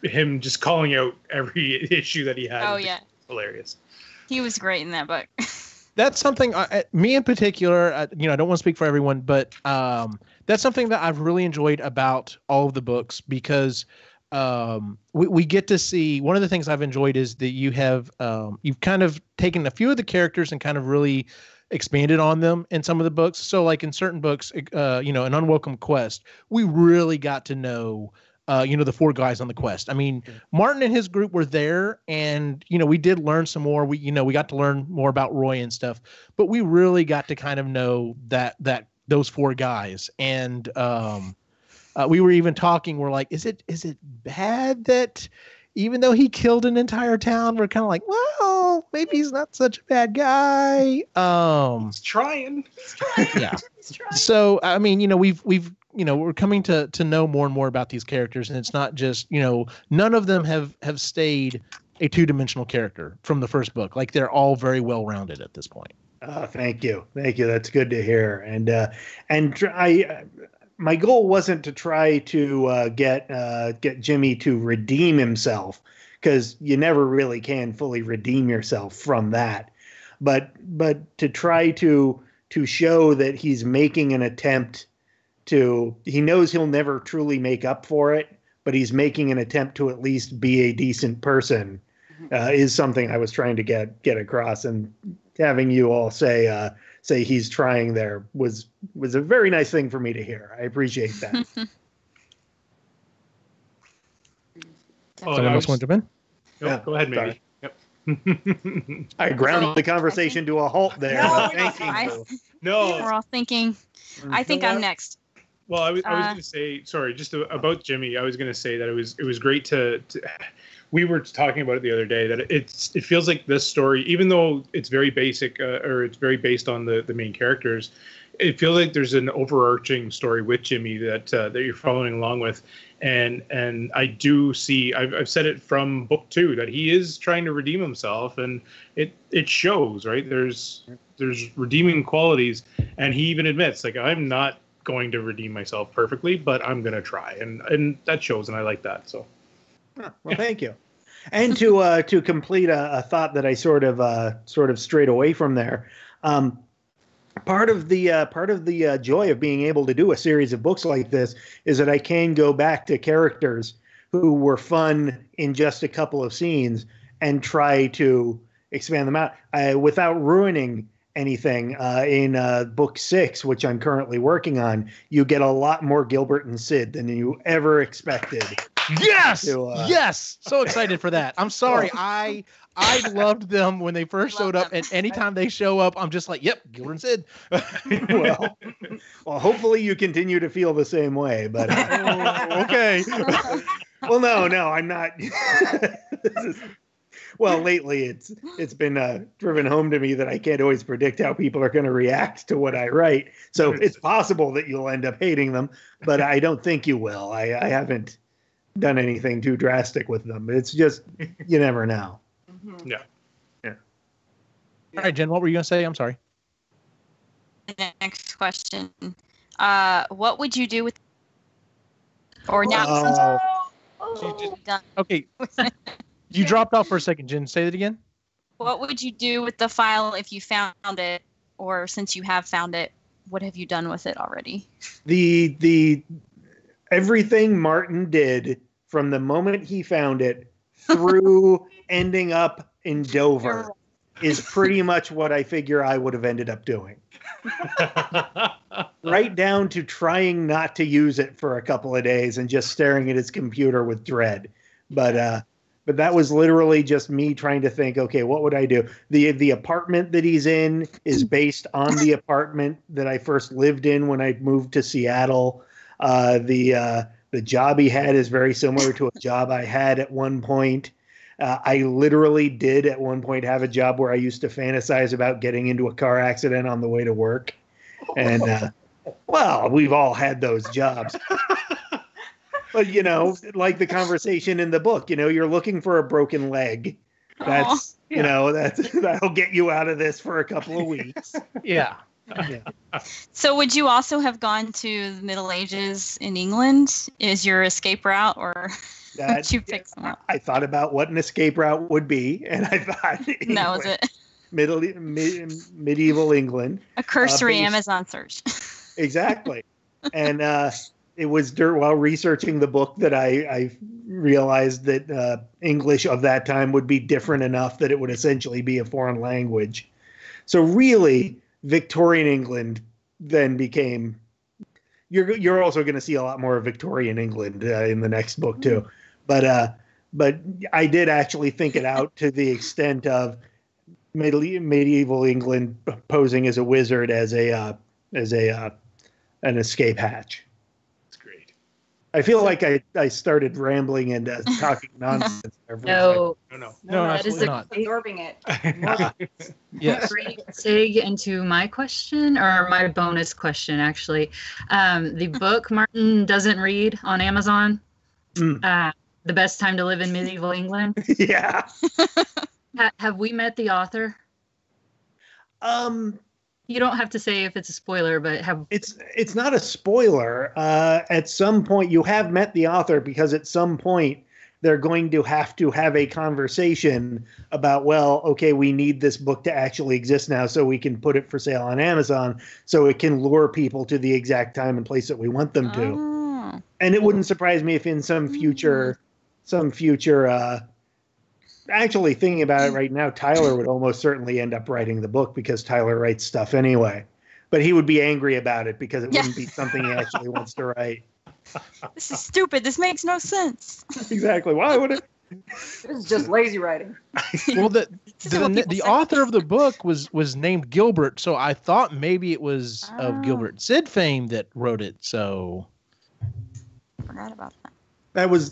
him just calling out every issue that he had. Oh yeah, hilarious. He was great in that book. That's something me in particular, I don't want to speak for everyone, but that's something that I've really enjoyed about all of the books, because we get to see, one of the things I've enjoyed is that you've kind of taken a few of the characters and kind of really expanded on them in some of the books. So like in certain books, An Unwelcome Quest, we really got to know the four guys on the quest. I mean, Martin and his group were there, and we did learn some more. We got to learn more about Roy and stuff, but we really got to kind of know that those four guys. And we were even talking. We're like, is it bad that even though he killed an entire town, we're kind of like, well, maybe he's not such a bad guy. He's trying. Yeah. So I mean, we've we're coming to know more and more about these characters, and it's not just, none of them have stayed a two-dimensional character from the first book. Like, they're all very well-rounded at this point. Thank you. That's good to hear. And my goal wasn't to try to get Jimmy to redeem himself, because you never really can fully redeem yourself from that. But to try to show that he's making an attempt he knows he'll never truly make up for it, but he's making an attempt to at least be a decent person, is something I was trying to get across. And having you all say he's trying there was a very nice thing for me to hear. I appreciate that. Someone else want to jump in? No, go ahead, maybe. Yep. I grounded the conversation to a halt there. No, we're all thinking. I think I'm next. Well, I was going to say, sorry, just about Jimmy. I was going to say that it was great to. We were talking about it the other day, that it feels like this story, even though it's very basic or it's very based on the main characters, it feels like there's an overarching story with Jimmy that you're following along with, and I do see. I've said it from book 2 that he is trying to redeem himself, and it shows, right? There's redeeming qualities, and he even admits, like, I'm not going to redeem myself perfectly, but I'm going to try, and that shows, and I like that. So, well, thank you. And to complete a thought that I sort of strayed away from there, part of the joy of being able to do a series of books like this is that I can go back to characters who were fun in just a couple of scenes and try to expand them out without ruining anything. In book 6, which I'm currently working on, you get a lot more Gilbert and Sid than you ever expected. Yes, yes. So excited for that. I'm sorry. I loved them when they first showed up, and anytime they show up, I'm just like, yep, Gilbert and Sid. well, hopefully you continue to feel the same way. But okay. Well, no, I'm not. Well, lately it's been driven home to me that I can't always predict how people are going to react to what I write. So it's possible that you'll end up hating them, but I don't think you will. I haven't done anything too drastic with them. It's just, you never know. Mm-hmm. Yeah. All right, Jen, what were you going to say? I'm sorry. Next question. What would you do with, or now? Okay. You dropped off for a second, Jen. Say that again. What would you do with the file if you found it, or since you have found it, what have you done with it already? The everything Martin did from the moment he found it through ending up in Dover is pretty much what I figure I would have ended up doing. Right down to trying not to use it for a couple of days and just staring at his computer with dread. But that was literally just me trying to think, okay, what would I do? The apartment that he's in is based on the apartment that I first lived in when I moved to Seattle. The job he had is very similar to a job I had at one point. I literally did at one point have a job where I used to fantasize about getting into a car accident on the way to work. And, well, we've all had those jobs. But, like the conversation in the book, you're looking for a broken leg. That's, that'll get you out of this for a couple of weeks. Yeah. So would you also have gone to the Middle Ages in England? Is your escape route, or would you pick some up? I thought about what an escape route would be, and I thought that was it. Medieval England. A cursory Amazon search. Exactly. And it was while researching the book that I realized that English of that time would be different enough that it would essentially be a foreign language. So really, Victorian England then became. You're also going to see a lot more of Victorian England in the next book too, but I did actually think it out to the extent of medieval England posing as a wizard as an escape hatch. I feel like I started rambling and talking nonsense. No, that is absorbing it. Yes. Sig into my question, or my bonus question, actually. The book Martin doesn't read on Amazon. The Best Time to Live in Medieval England. Yeah. Have we met the author? You don't have to say if it's a spoiler, but it's not a spoiler. At some point, you have met the author, because at some point they're going to have a conversation about, well, okay, we need this book to actually exist now, so we can put it for sale on Amazon, so it can lure people to the exact time and place that we want them to. And it wouldn't surprise me if in some future. Actually, thinking about it right now, Tyler would almost certainly end up writing the book, because Tyler writes stuff anyway. But he would be angry about it because it wouldn't be something he actually wants to write. This is stupid. This makes no sense. Exactly. Why would it? This is just lazy writing. Well, the author of the book was named Gilbert, so I thought maybe it was of Gilbert Sid fame that wrote it. So forgot about that.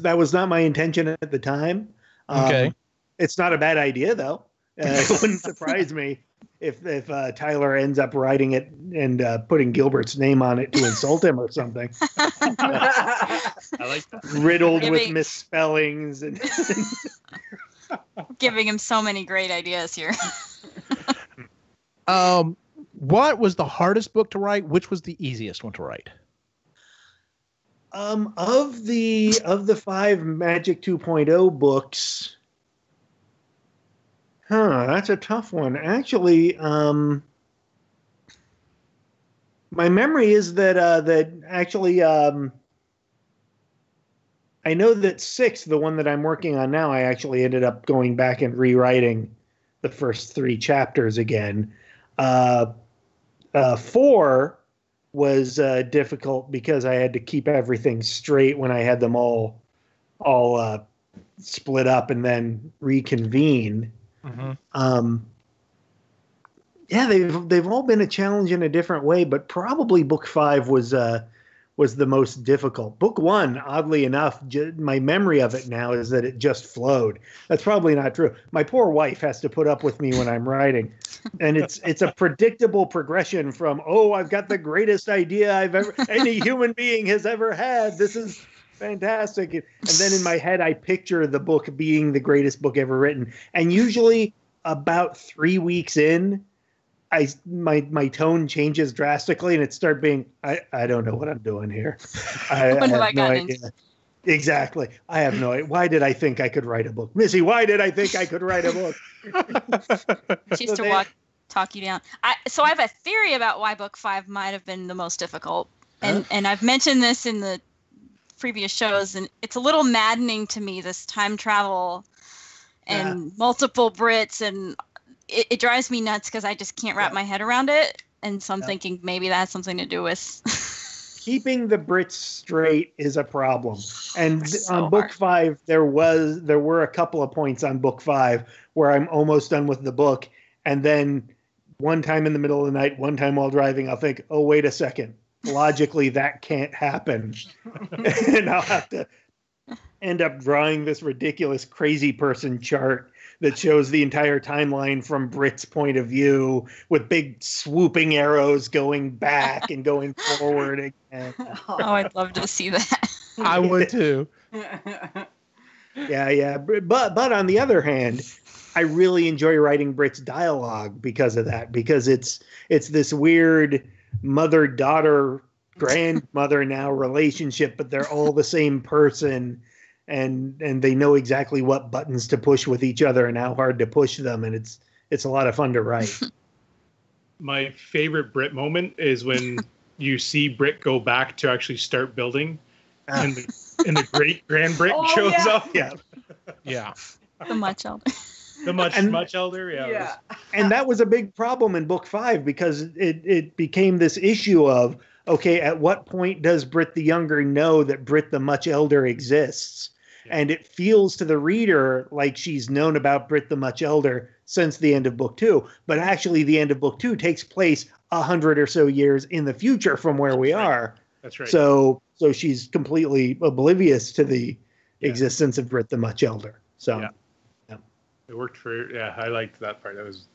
That was not my intention at the time. Okay. It's not a bad idea, though. It wouldn't surprise me if Tyler ends up writing it and putting Gilbert's name on it to insult him or something. I like that. Riddled with misspellings and giving him so many great ideas here. What was the hardest book to write? Which was the easiest one to write? Of the 5 Magic 2.0 books. That's a tough one. Actually, my memory is that I know that 6, the one that I'm working on now, I actually ended up going back and rewriting the first 3 chapters again. 4 was difficult because I had to keep everything straight when I had them all all split up and then reconvene. Mm-hmm. Yeah, they've all been a challenge in a different way, but probably book 5 was the most difficult. Book 1, oddly enough, my memory of it now is that it just flowed. That's probably not true. My poor wife has to put up with me when I'm writing, and it's a predictable progression from, oh, I've got the greatest idea any human being has ever had. This is fantastic. And then in my head, I picture the book being the greatest book ever written. And usually about 3 weeks in, my tone changes drastically, and it starts being, I don't know what I'm doing here. I have no idea. Exactly. I have no idea. Why did I think I could write a book? Missy, why did I think I could write a book? She used to talk you down. So I have a theory about why book 5 might have been the most difficult. And I've mentioned this in the previous shows, and it's a little maddening to me, this time travel and multiple Brits, and it drives me nuts because I just can't wrap my head around it. And so I'm thinking maybe that has something to do with keeping the Brits straight is a problem. And on book 5, there were a couple of points on book 5 where I'm almost done with the book. And then one time in the middle of the night, one time while driving, I'll think, oh, wait a second. Logically, that can't happen. And I'll have to end up drawing this ridiculous crazy person chart that shows the entire timeline from Brit's point of view with big swooping arrows going back and going forward again. Oh, I'd love to see that. I would too. Yeah. But on the other hand, I really enjoy writing Brit's dialogue because of that, because it's this weird mother-daughter, grandmother now relationship, but they're all the same person. And they know exactly what buttons to push with each other and how hard to push them, and it's a lot of fun to write. My favorite Brit moment is when you see Brit go back to actually start building, and the great grand Brit shows up. Yeah. The much elder. The much elder. Yeah. And that was a big problem in book 5 because it became this issue of, okay, at what point does Brit the Younger know that Brit the Much Elder exists? And it feels to the reader like she's known about Brit the Much Elder since the end of book 2. But actually, the end of book 2 takes place 100 or so years in the future from where we are. That's right. So she's completely oblivious to the existence of Brit the Much Elder. So it worked for. Yeah, I liked that part. That was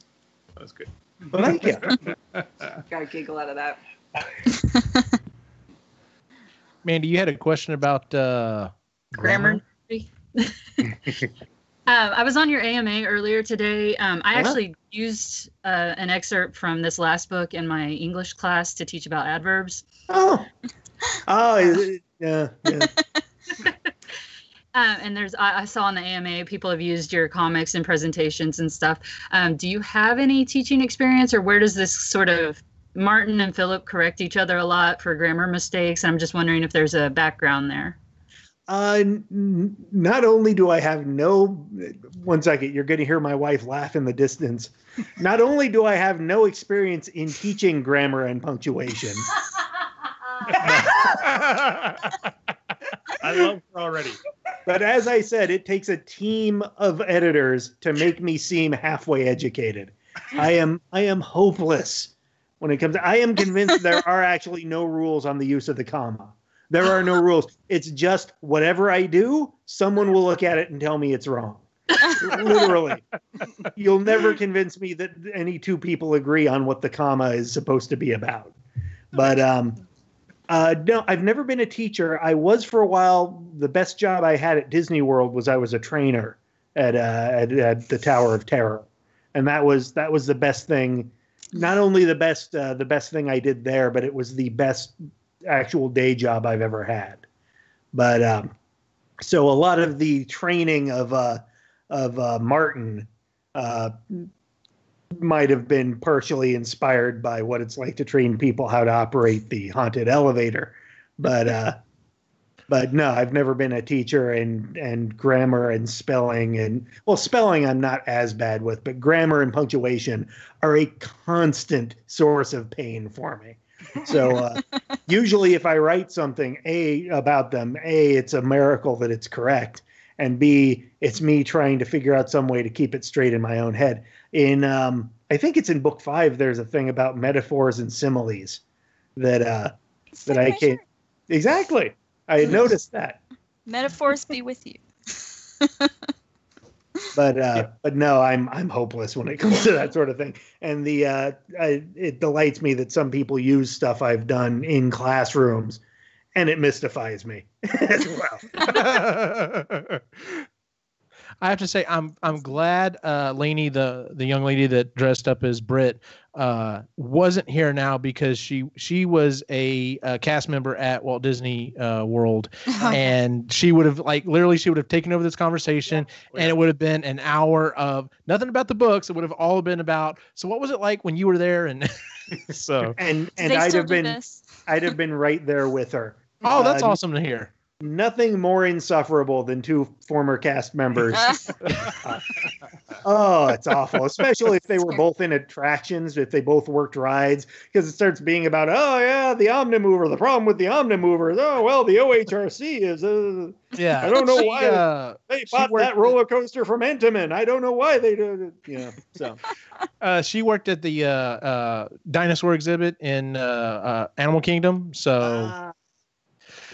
good. Well, thank you. Got a giggle out of that. Mandy, you had a question about grammar. I was on your AMA earlier today. I actually used an excerpt from this last book in my English class to teach about adverbs. Yeah. And I saw on the AMA people have used your comics and presentations and stuff. Do you have any teaching experience, or where does this sort of Martin and Philip correct each other a lot for grammar mistakes? I'm just wondering if there's a background there. Not only do I have one second, you're going to hear my wife laugh in the distance. Not only do I have no experience in teaching grammar and punctuation. I love her already. But as I said, it takes a team of editors to make me seem halfway educated. I am hopeless when it comes to, I am convinced there are actually no rules on the use of the comma. There are no rules. It's just whatever I do, someone will look at it and tell me it's wrong. Literally. You'll never convince me that any two people agree on what the comma is supposed to be about. But no, I've never been a teacher. I was for a while. The best job I had at Disney World was I was a trainer at the Tower of Terror. And that was the best thing. Not only the best thing I did there, but it was the best actual day job I've ever had. But so a lot of the training of Martin might have been partially inspired by what it's like to train people how to operate the haunted elevator. But no, I've never been a teacher, and grammar and spelling spelling I'm not as bad with, but grammar and punctuation are a constant source of pain for me. So usually if I write something, A, about them, A, it's a miracle that it's correct. And B, it's me trying to figure out some way to keep it straight in my own head. In I think it's in book 5, there's a thing about metaphors and similes that I can't. Exactly. I had noticed that. Metaphors be with you. But no, I'm hopeless when it comes to that sort of thing. And it delights me that some people use stuff I've done in classrooms, and it mystifies me as well. I have to say, I'm glad Lainey, the young lady that dressed up as Brit, wasn't here now, because she was a cast member at Walt Disney World, and she would have she would have taken over this conversation, and it would have been an hour of nothing about the books. It would have all been about, so what was it like when you were there, and so and I'd have been right there with her. Oh, that's awesome to hear. Nothing more insufferable than 2 former cast members. Oh, it's awful, especially if they were both in attractions, if they both worked rides, because it starts being about, oh yeah, the Omnimover, the problem with the Omnimovers. Oh, well, the OHRC is, yeah, I don't know why they bought that roller coaster from Entenmann. I don't know why they did it. Yeah, so. She worked at the dinosaur exhibit in Animal Kingdom, so.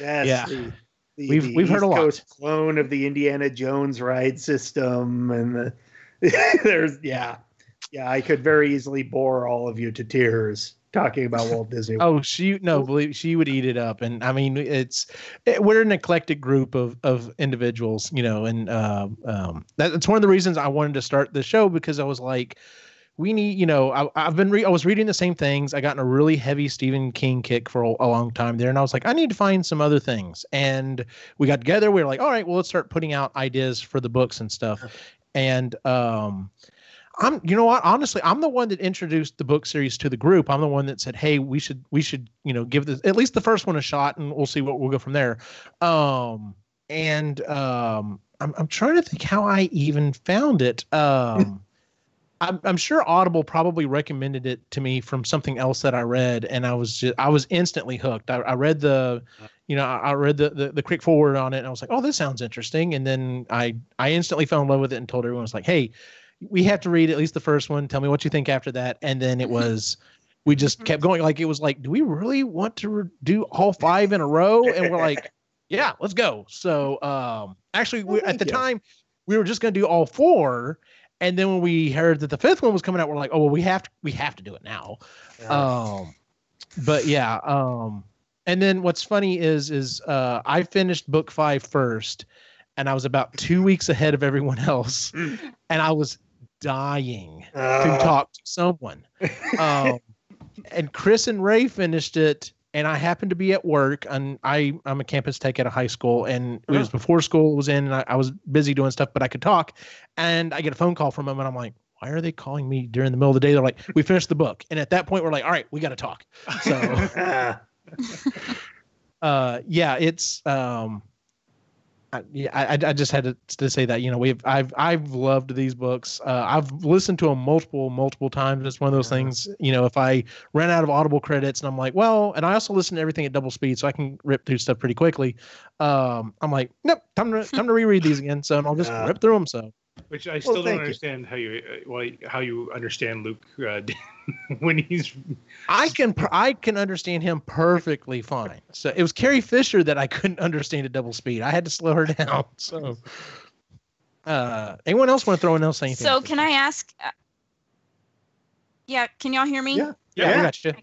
Yes. Yeah. We've heard a lot. Coast clone of the Indiana Jones ride system, and there's I could very easily bore all of you to tears talking about Walt Disney. Oh, believe she would eat it up, and I mean we're an eclectic group of individuals, and that's one of the reasons I wanted to start the show, because I was like, we need, I was reading the same things. I got in a really heavy Stephen King kick for a long time there. And I was like, I need to find some other things. And we got together. We were like, all right, well, let's start putting out ideas for the books and stuff. And, you know what, honestly, I'm the one that introduced the book series to the group. I'm the one that said, hey, we should, give this, at least the first one, a shot, and we'll see what we'll go from there. I'm trying to think how I even found it. I'm sure Audible probably recommended it to me from something else that I read, and I was instantly hooked. I read the quick forward on it, and I was like, oh, this sounds interesting. And then I instantly fell in love with it and told everyone, I was like, hey, we have to read at least the first one. Tell me what you think after that. And then we just kept going. Like, it was like, do we really want to do all 5 in a row? And we're like, yeah, let's go. So actually, at the time, we were just going to do all 4. And then when we heard that the 5th one was coming out, we're like, oh, well, we have to do it now. But yeah. And then what's funny is I finished book 5 first, and I was about 2 weeks ahead of everyone else, and I was dying to talk to someone. And Chris and Ray finished it, and I happened to be at work, and I'm a campus tech at a high school, and it was before school was in, and I was busy doing stuff, but I could talk. And I get a phone call from them, and I'm like, why are they calling me during the middle of the day? They're like, we finished the book. And at that point, we're like, all right, we got to talk. So, it's, I just had to say that, I've loved these books. I've listened to them multiple times. It's one of those things, if I ran out of Audible credits and I'm like, well, and I also listen to everything at double speed, so I can rip through stuff pretty quickly. I'm like, nope, time to reread these again. So I'll just rip through them. So. Which I still don't understand how you understand Luke when he's. I can understand him perfectly fine. So it was Carrie Fisher that I couldn't understand at double speed. I had to slow her down. So, anyone else want to throw in else anything? So can I ask? Yeah, can y'all hear me? Yeah, I got you.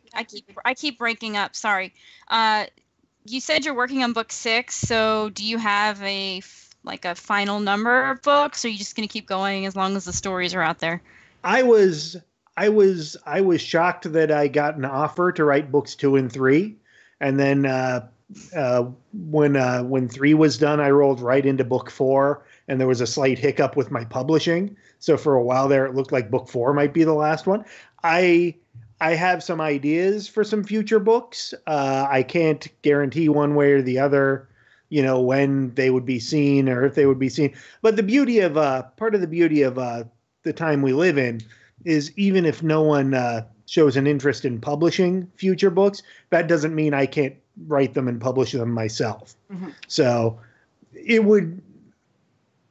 I keep breaking up. Sorry. You said you're working on book 6. So do you have a final number of books, or are you just going to keep going as long as the stories are out there? I was shocked that I got an offer to write books 2 and 3. And then when 3 was done, I rolled right into book 4, and there was a slight hiccup with my publishing. So for a while there, it looked like book 4 might be the last one. I have some ideas for some future books. I can't guarantee one way or the other, when they would be seen or if they would be seen. But the beauty of part of the beauty of the time we live in is, even if no one shows an interest in publishing future books, that doesn't mean I can't write them and publish them myself. Mm-hmm. So it would,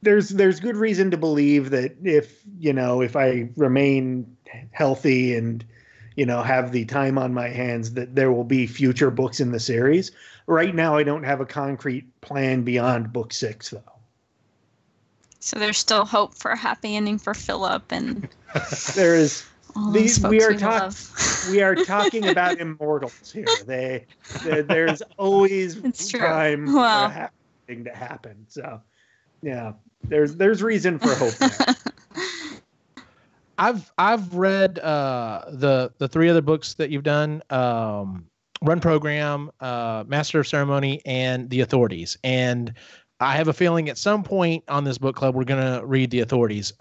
there's good reason to believe that if I remain healthy and, have the time on my hands, that there will be future books in the series. Right now, I don't have a concrete plan beyond book 6, though. So there's still hope for a happy ending for Philip, and there is. We are talking about immortals here. There's always time for a happy thing to happen. So, yeah, there's reason for hope there. I've read the 3 other books that you've done, Run Program, Master of Ceremony, and The Authorities. And I have a feeling at some point on this book club we're gonna read The Authorities.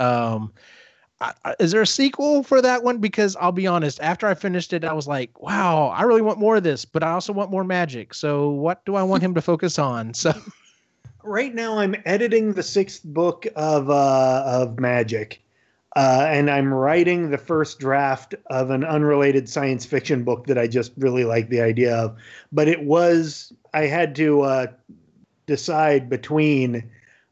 Is there a sequel for that one? Because I'll be honest, after I finished it, I was like, wow, I really want more of this, but I also want more magic. So what do I want him to focus on? So right now I'm editing the 6th book of Magic. And I'm writing the first draft of an unrelated science fiction book that I just really like the idea of. But I had to decide between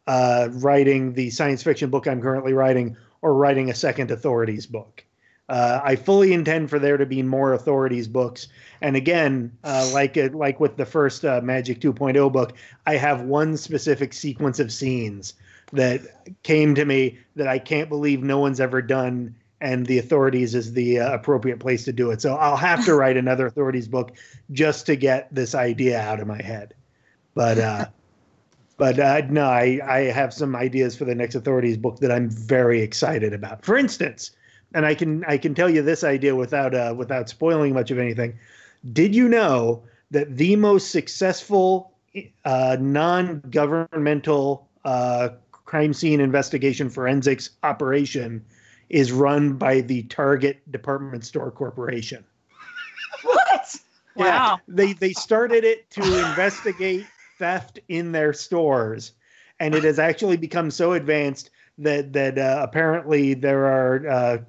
writing the science fiction book I'm currently writing or writing a second Authorities book. I fully intend for there to be more Authorities books. And again, like with the first Magic 2.0 book, I have one specific sequence of scenes that came to me that I can't believe no one's ever done, and The Authorities is the appropriate place to do it. So I'll have to write another Authorities book just to get this idea out of my head. But no, I have some ideas for the next Authorities book that I'm very excited about. For instance, and I can tell you this idea without spoiling much of anything. Did you know that the most successful non-governmental crime scene investigation forensics operation is run by the Target Department Store Corporation? What? Yeah, wow. They started it to investigate theft in their stores, and it has actually become so advanced that apparently there are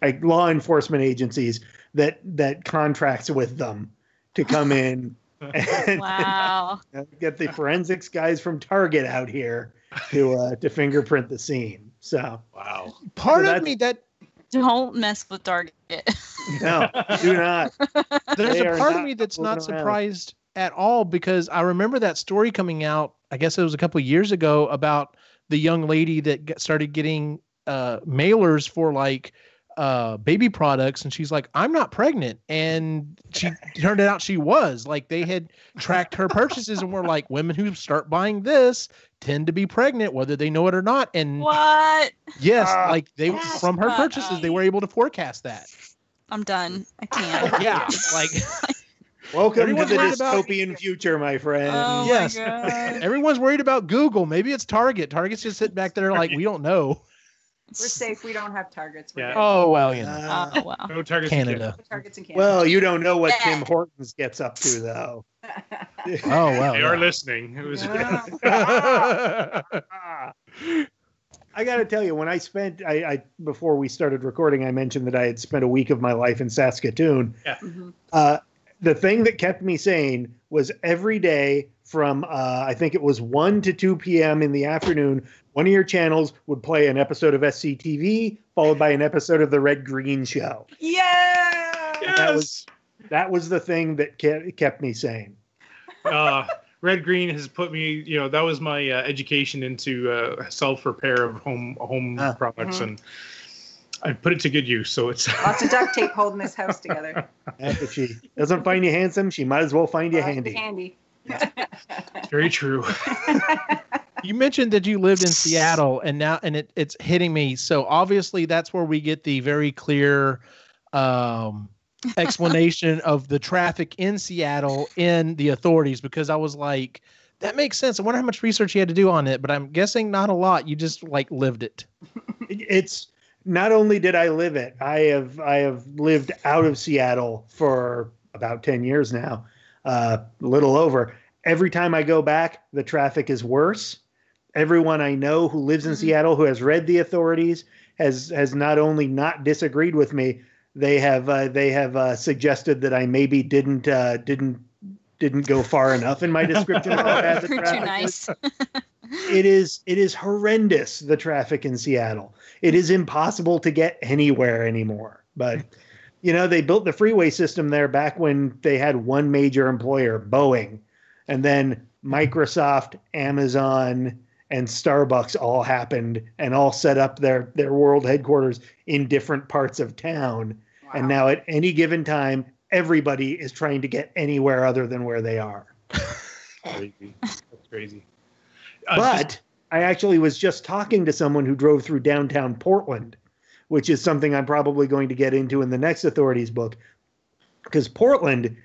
like law enforcement agencies that contracts with them to come in and wow. Get the forensics guys from Target out here to fingerprint the scene. So wow. Part of me that don't mess with Target. No, do not. There's a part of me that's not surprised at all, because I remember that story coming out, I guess it was a couple of years ago, about the young lady that started getting mailers for like baby products, and she's like, I'm not pregnant, and she turned it out she was. Like, they had tracked her purchases and were like, women who start buying this tend to be pregnant whether they know it or not. And what? Yes, like they from her purchases they were able to forecast that. I'm done. I can't. Yeah, like welcome to the dystopian future, my friend. Oh yes. My God. Everyone's worried about Google. Maybe it's Target. Target's just sitting back there like, we don't know. We're safe. We don't have Targets. Yeah. Oh, well, you know. Oh, wow. No Targets Canada. No Targets in Canada. Well, you don't know what Tim Hortons gets up to, though. Oh, well. They are listening. It was. I got to tell you, when I spent, before we started recording, I mentioned that I had spent a week of my life in Saskatoon. Yeah. Mm-hmm. The thing that kept me sane was every day from, I think it was 1 to 2 p.m. in the afternoon, one of your channels would play an episode of SCTV, followed by an episode of The Red Green Show. Yeah! Yes! That was the thing that kept me sane. Red Green has put me, that was my education into self-repair of home products, and I put it to good use. So it's lots of duct tape holding this house together. If she doesn't find you handsome, she might as well find you handy. Handy. Very true. You mentioned that you lived in Seattle, and now it's hitting me. So obviously that's where we get the very clear explanation of the traffic in Seattle in The Authorities, because I was like, that makes sense. I wonder how much research you had to do on it, but I'm guessing not a lot. You just like lived it. It's not only did I live it, I have lived out of Seattle for about 10 years now, a little over. Every time I go back, the traffic is worse. Everyone I know who lives in Seattle, who has read The Authorities, has not only not disagreed with me, they have suggested that I maybe didn't go far enough in my description of how bad the You're traffic too nice. is. It is horrendous, the traffic in Seattle. It is impossible to get anywhere anymore. But they built the freeway system there back when they had one major employer, Boeing, and then Microsoft, Amazon, and Starbucks all happened and all set up their world headquarters in different parts of town. Wow. And now at any given time, everybody is trying to get anywhere other than where they are. Crazy. That's crazy. But I actually was just talking to someone who drove through downtown Portland, which is something I'm probably going to get into in the next Authorities book. Because Portland,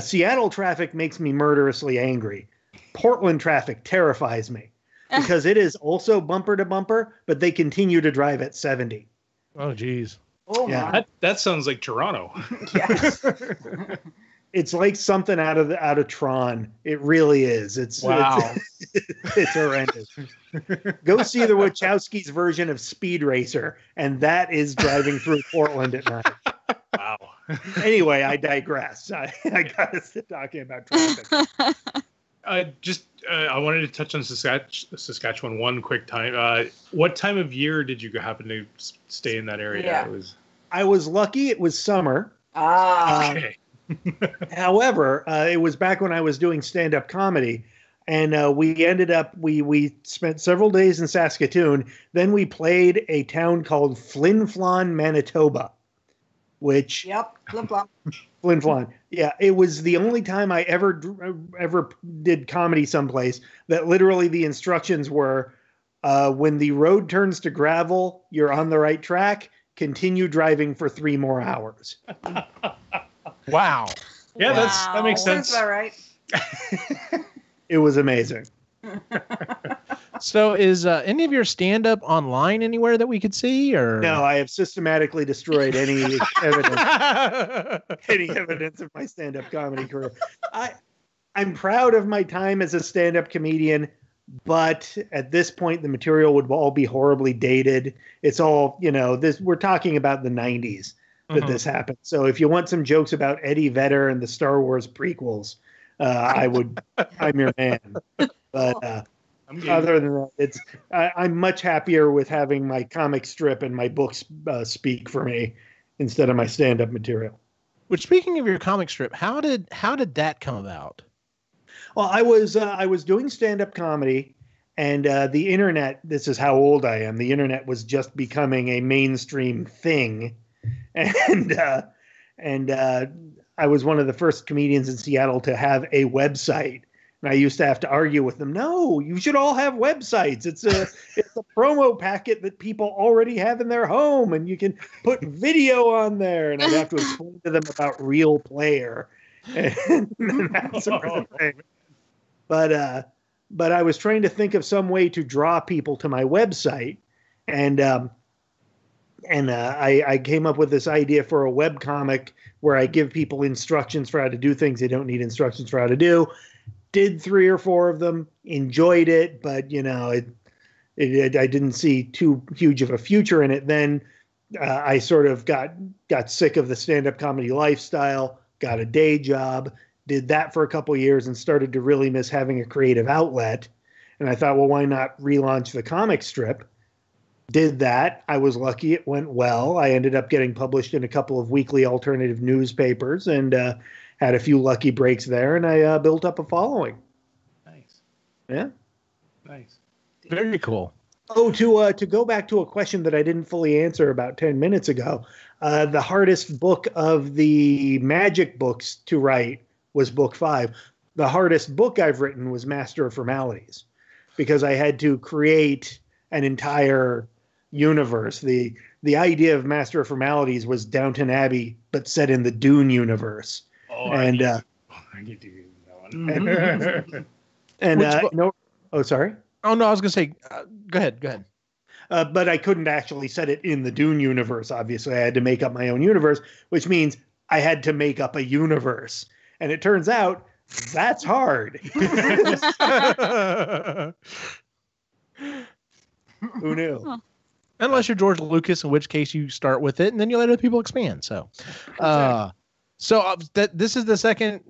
Seattle traffic makes me murderously angry. Portland traffic terrifies me because it is also bumper to bumper, but they continue to drive at 70. Oh, geez. Oh, yeah. That sounds like Toronto. Yes. It's like something out of Tron. It really is. Wow. It's horrendous. Go see the Wachowskis version of Speed Racer, and that is driving through Portland at night. Wow. Anyway, I digress. I got us talking about traffic. I wanted to touch on Saskatchewan one quick time. What time of year did you happen to stay in that area? Yeah. I was lucky. It was summer. Okay. However, it was back when I was doing stand-up comedy, and we spent several days in Saskatoon. Then we played a town called Flin Flon, Manitoba, which Flin Flon. Flin Flon. Yeah, it was the only time I ever did comedy someplace that literally the instructions were, when the road turns to gravel, you're on the right track. Continue driving for 3 more hours. Wow. Yeah, that makes sense. That's all right. It was amazing. So is any of your stand-up online anywhere that we could see? Or no, I have systematically destroyed any evidence of my stand-up comedy career. I'm proud of my time as a stand-up comedian, but at this point the material would all be horribly dated. It's all, we're talking about the 90s that this happened. So if you want some jokes about Eddie Vedder and the Star Wars prequels, I'm your man. But other than that, I'm much happier with having my comic strip and my books speak for me instead of my stand-up material. Which, speaking of your comic strip, how did that come about? Well, I was doing stand-up comedy, and the internet. This is how old I am. The internet was just becoming a mainstream thing, and I was one of the first comedians in Seattle to have a website. And I used to have to argue with them. No, you should all have websites. It's a promo packet that people already have in their home, and you can put video on there. And I'd have to explain to them about Real Player and that sort of thing. But I was trying to think of some way to draw people to my website, and I came up with this idea for a webcomic where I give people instructions for how to do things they don't need instructions for how to do. Did 3 or 4 of them, enjoyed it, but I didn't see too huge of a future in it. Then I sort of got sick of the stand-up comedy lifestyle, got a day job, did that for a couple of years, and started to really miss having a creative outlet. And I thought, well, why not relaunch the comic strip? Did that. I was lucky. It went well. I ended up getting published in a couple of weekly alternative newspapers, and had a few lucky breaks there, and I built up a following. Nice. Yeah. Nice. Very cool. Oh, to go back to a question that I didn't fully answer about 10 minutes ago, the hardest book of the Magic books to write was book 5. The hardest book I've written was Master of Formalities, because I had to create an entire universe. The idea of Master of Formalities was Downton Abbey, but set in the Dune universe. Oh, and I need to do that one. And sorry. Oh no, I was gonna say, go ahead. But I couldn't actually set it in the Dune universe. Obviously, I had to make up my own universe, which means I had to make up a universe. And it turns out that's hard. Who knew? Huh. Unless unless you're George Lucas, in which case you start with it and then you let other people expand. So, that this is the second.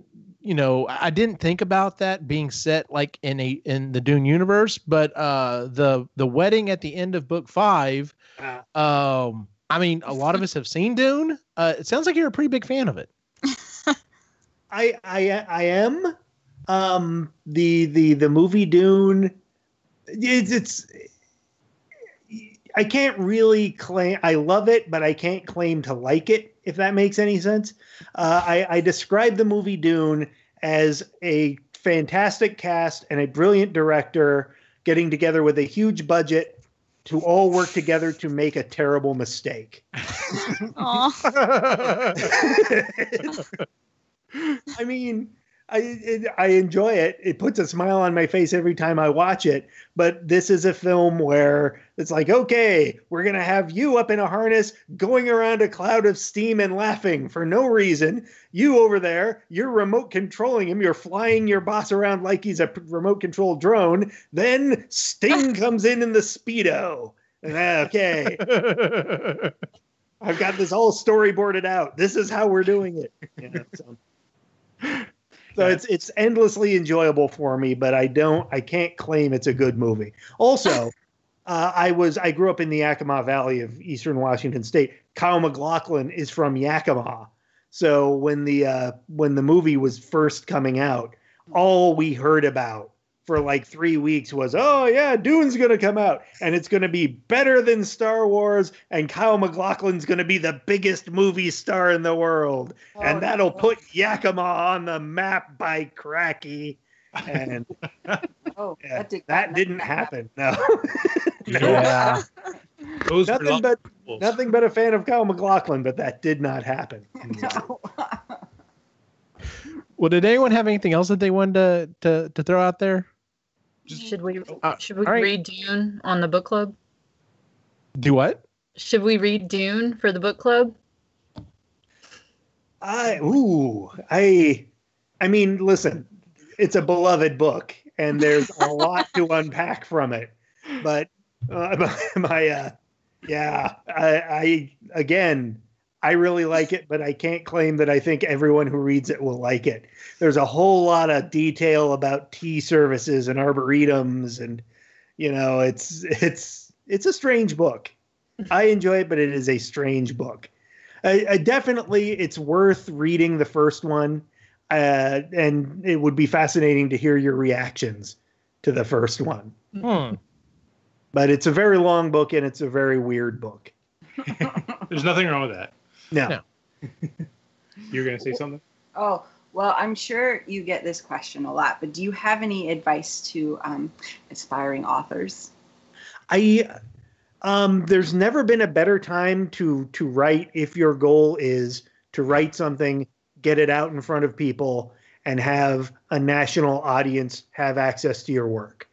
I didn't think about that being set like in the Dune universe, but the wedding at the end of book 5. I mean, a lot of us have seen Dune. It sounds like you're a pretty big fan of it. I am. The movie Dune. It's I can't really claim I love it, but I can't claim to like it, if that makes any sense. I describe the movie Dune as a fantastic cast and a brilliant director getting together with a huge budget to all work together to make a terrible mistake. Aw. I mean, I enjoy it. It puts a smile on my face every time I watch it. But this is a film where it's like, okay, we're going to have you up in a harness going around a cloud of steam and laughing for no reason. You over there, you're remote controlling him. You're flying your boss around like he's a remote control drone. Then Sting comes in the Speedo. Okay. I've got this all storyboarded out. This is how we're doing it. So it's endlessly enjoyable for me, but I can't claim it's a good movie. Also, I grew up in the Yakima Valley of Eastern Washington State. Kyle MacLachlan is from Yakima. So when the movie was first coming out, all we heard about for like 3 weeks was, oh yeah, Dune's going to come out and it's going to be better than Star Wars and Kyle MacLachlan's going to be the biggest movie star in the world. And that'll put Yakima on the map by cracky. And that didn't happen. No. Yeah. Nothing but a fan of Kyle MacLachlan, but that did not happen. No. Well, did anyone have anything else that they wanted to throw out there? Should we read Dune on the book club? Do what? Should we read Dune for the book club? I mean, listen, it's a beloved book, and there's a lot to unpack from it. But I really like it, but I can't claim that I think everyone who reads it will like it. There's a whole lot of detail about tea services and arboretums, and it's a strange book. I enjoy it, but it is a strange book. Definitely, it's worth reading the first one, and it would be fascinating to hear your reactions to the first one. But it's a very long book, and it's a very weird book. There's nothing wrong with that. No. You're going to say something? Oh, well, I'm sure you get this question a lot, but do you have any advice to aspiring authors? There's never been a better time to write if your goal is to write something, get it out in front of people, and have a national audience have access to your work.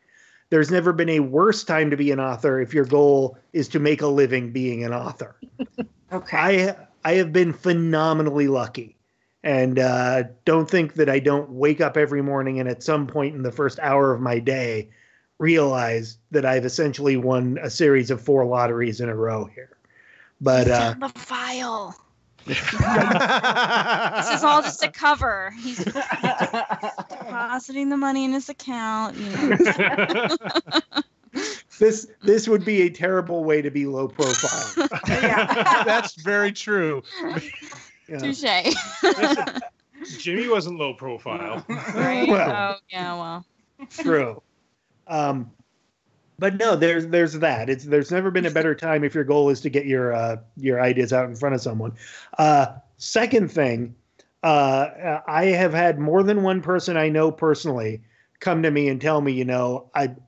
There's never been a worse time to be an author if your goal is to make a living being an author. Okay. I have been phenomenally lucky, and don't think that I don't wake up every morning and at some point in the first hour of my day realize that I've essentially won a series of 4 lotteries in a row here. But the file. This is all just a cover. He's depositing the money in his account. This would be a terrible way to be low profile. Yeah. That's very true. Touche. Jimmy wasn't low profile. Right? Well, well. True. But no, there's that. There's never been a better time if your goal is to get your ideas out in front of someone. Second thing, I have had more than one person I know personally come to me and tell me,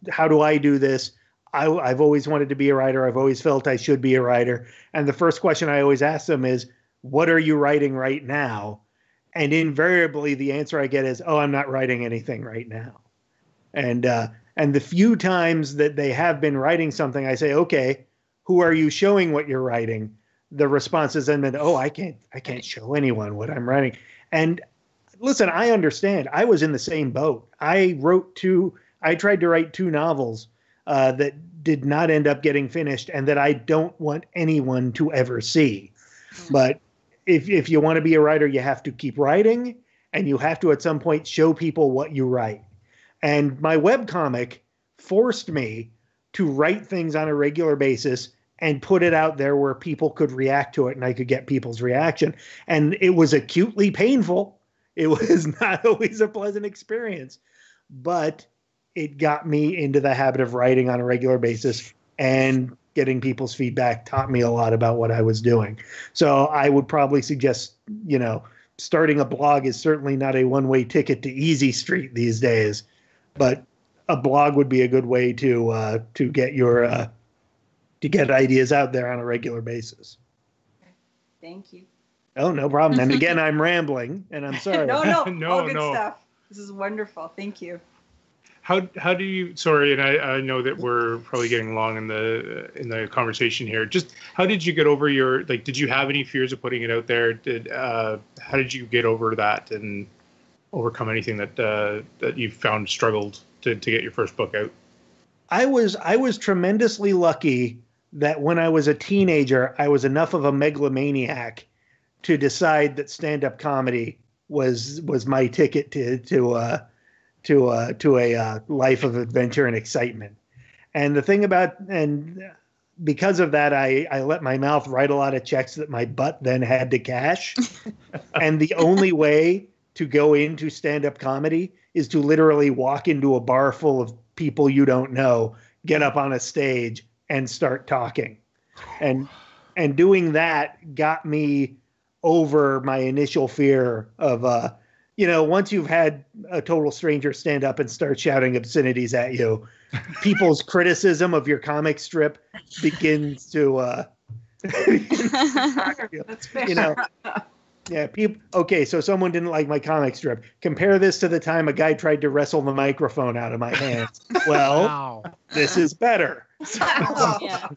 how do I do this? I've always wanted to be a writer. I've always felt I should be a writer. And the first question I always ask them is, what are you writing right now? And invariably the answer I get is, oh, I'm not writing anything right now. And the few times that they have been writing something, I say, okay, who are you showing what you're writing? The response has then been, oh, I can't show anyone what I'm writing. And listen, I understand. I was in the same boat. I tried to write 2 novels that did not end up getting finished and that I don't want anyone to ever see. But if you want to be a writer, you have to keep writing, and you have to at some point show people what you write. And my webcomic forced me to write things on a regular basis and put it out there where people could react to it and I could get people's reaction. And it was acutely painful. It was not always a pleasant experience, but it got me into the habit of writing on a regular basis, and getting people's feedback taught me a lot about what I was doing. So I would probably suggest, starting a blog is certainly not a one-way ticket to Easy Street these days, but a blog would be a good way to get your to get ideas out there on a regular basis. Thank you. Oh, no problem. And again, I'm rambling, and I'm sorry. No, all good stuff. This is wonderful. Thank you. How do you? Sorry, and I know that we're probably getting long in the conversation here. Just how did you get over your Did you have any fears of putting it out there? How did you get over that and overcome anything that you found struggled to get your first book out? I was tremendously lucky that when I was a teenager, I was enough of a megalomaniac to decide that stand-up comedy was my ticket to a life of adventure and excitement. And the thing because of that, I let my mouth write a lot of checks that my butt then had to cash. And the only way to go into stand-up comedy is to literally walk into a bar full of people you don't know, get up on a stage and start talking. And doing that got me over my initial fear of, once you've had a total stranger stand up and start shouting obscenities at you, people's criticism of your comic strip begins to, That's fair. Yeah, people. Okay, so someone didn't like my comic strip. Compare this to the time a guy tried to wrestle the microphone out of my hands. Well, This is better. Yeah.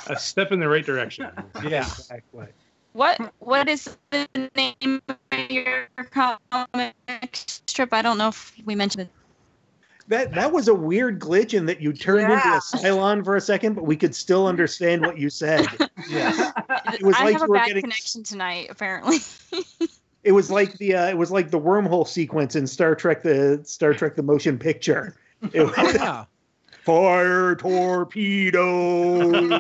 A step in the right direction. Yeah, exactly. What is the name of your comic strip? I don't know if we mentioned it. That was a weird glitch in that you turned into a Cylon for a second, but we could still understand what you said. Yeah. It was I have a bad connection tonight, apparently. It was like the wormhole sequence in Star Trek the motion picture. It was, fire torpedo.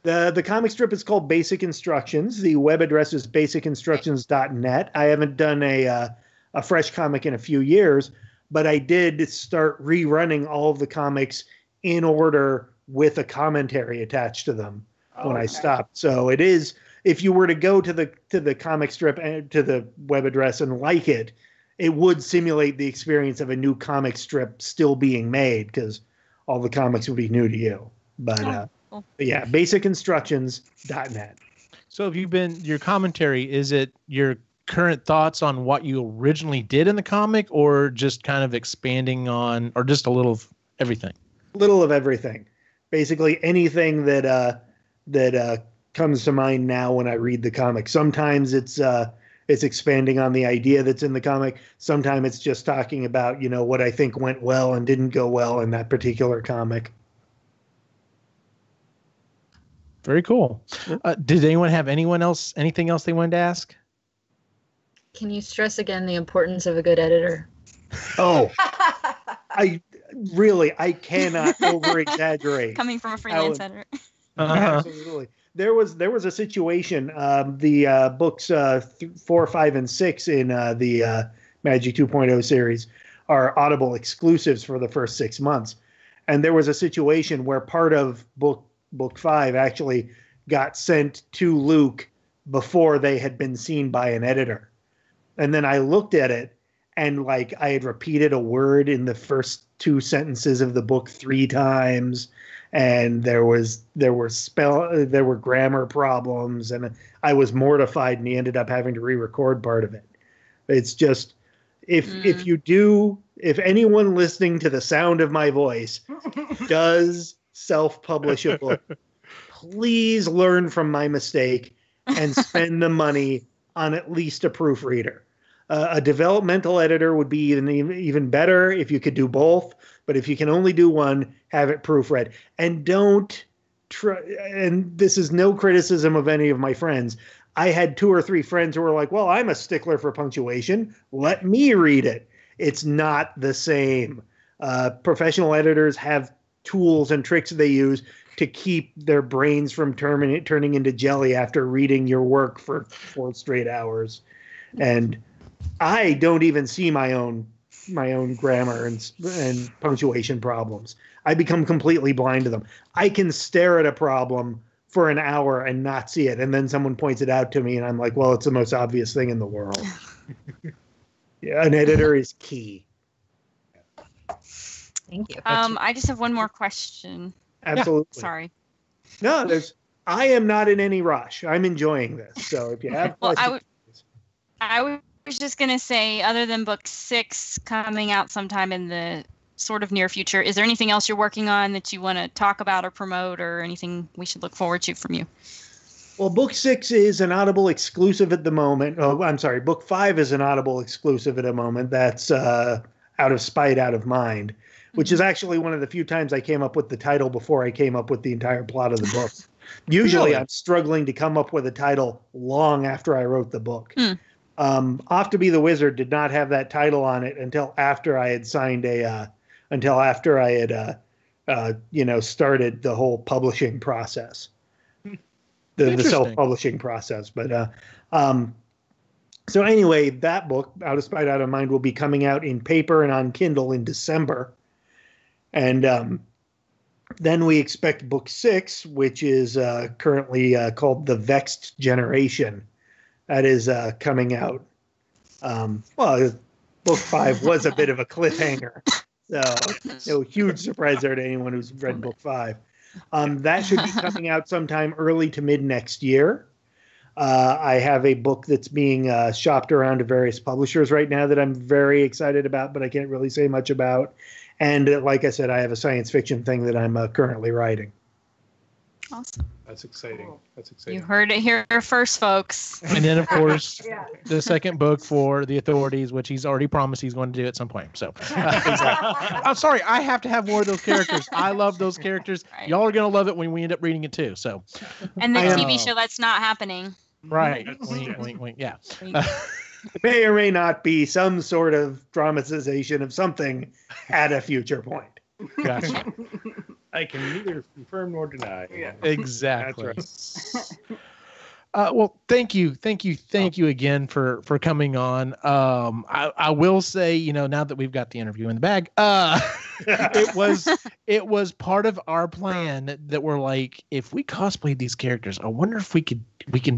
The comic strip is called Basic Instructions. The web address is basicinstructions.net. I haven't done a fresh comic in a few years, but I did start rerunning all of the comics in order with a commentary attached to them when I stopped. So it is, if you were to go to the comic strip and to the web address and like it, it would simulate the experience of a new comic strip still being made, because all the comics would be new to you. But yeah, basicinstructions.net. So have you been, your commentary, is it your current thoughts on what you originally did in the comic, or just kind of expanding on, or just a little of everything? Little of everything. Basically anything that comes to mind now when I read the comic. Sometimes it's expanding on the idea that's in the comic. Sometimes it's just talking about, what I think went well and didn't go well in that particular comic. Very cool. Did anyone have anything else they wanted to ask? Can you stress again the importance of a good editor? Oh, I cannot over exaggerate. Coming from a freelance editor. Absolutely. There was a situation, the books 4, 5, and 6 in the Magic 2.0 series are Audible exclusives for the first 6 months. And there was a situation where part of book 5 actually got sent to Luke before they had been seen by an editor. And then I looked at it, and I had repeated a word in the first 2 sentences of the book 3 times, and there were grammar problems, and I was mortified, and he ended up having to re-record part of it. It's just, if anyone listening to the sound of my voice does self-publish a book, please learn from my mistake and spend the money on at least a proofreader. A developmental editor would be even better if you could do both. But if you can only do one, have it proofread. And don't try. And this is no criticism of any of my friends. I had 2 or 3 friends who were like, well, I'm a stickler for punctuation. Let me read it. It's not the same. Professional editors have tools and tricks they use to keep their brains from turning into jelly after reading your work for 4 straight hours. And I don't even see my own grammar and punctuation problems. I become completely blind to them. I can stare at a problem for an hour and not see it, and then someone points it out to me, and I'm like, well, it's the most obvious thing in the world. Yeah, an editor is key. Thank you. I just have one more question. Absolutely. Yeah, sorry. No, I am not in any rush. I'm enjoying this. So if you have questions. I was just going to say, other than book 6 coming out sometime in the sort of near future, is there anything else you're working on that you want to talk about or promote, or anything we should look forward to from you? Well, book 6 is an Audible exclusive at the moment. Oh, I'm sorry. Book 5 is an Audible exclusive at the moment. That's Out of Spite, Out of Mind, which is actually one of the few times I came up with the title before I came up with the entire plot of the book. Usually really? I'm struggling to come up with a title long after I wrote the book. Off to Be the Wizard did not have that title on it until after I had signed started the whole publishing process, the self-publishing process. But so anyway, that book, Out of Spite, Out of Mind, will be coming out in paper and on Kindle in December. And then we expect book 6, which is currently called The Vexed Generation. That is coming out. Book 5 was a bit of a cliffhanger. So no huge surprise there to anyone who's read book 5. That should be coming out sometime early to mid next year. I have a book that's being shopped around to various publishers right now that I'm very excited about, but I can't really say much about. And like I said, I have a science fiction thing that I'm currently writing. Awesome. That's exciting. That's exciting. You heard it here first, folks. And then, of course, the second book for The Authorities, which he's already promised he's going to do at some point. So, I'm sorry, I have to have more of those characters. I love those characters. Right. Y'all are going to love it when we end up reading it too. So, and the TV show that's not happening. Right. Wink, wink, wink. Yeah. It may or may not be some sort of dramatization of something at a future point. Gotcha. I can neither confirm nor deny. Yeah. Exactly. That's right. Well, thank you again for coming on. I will say, now that we've got the interview in the bag, it was part of our plan that we're like, if we cosplayed these characters, I wonder if we can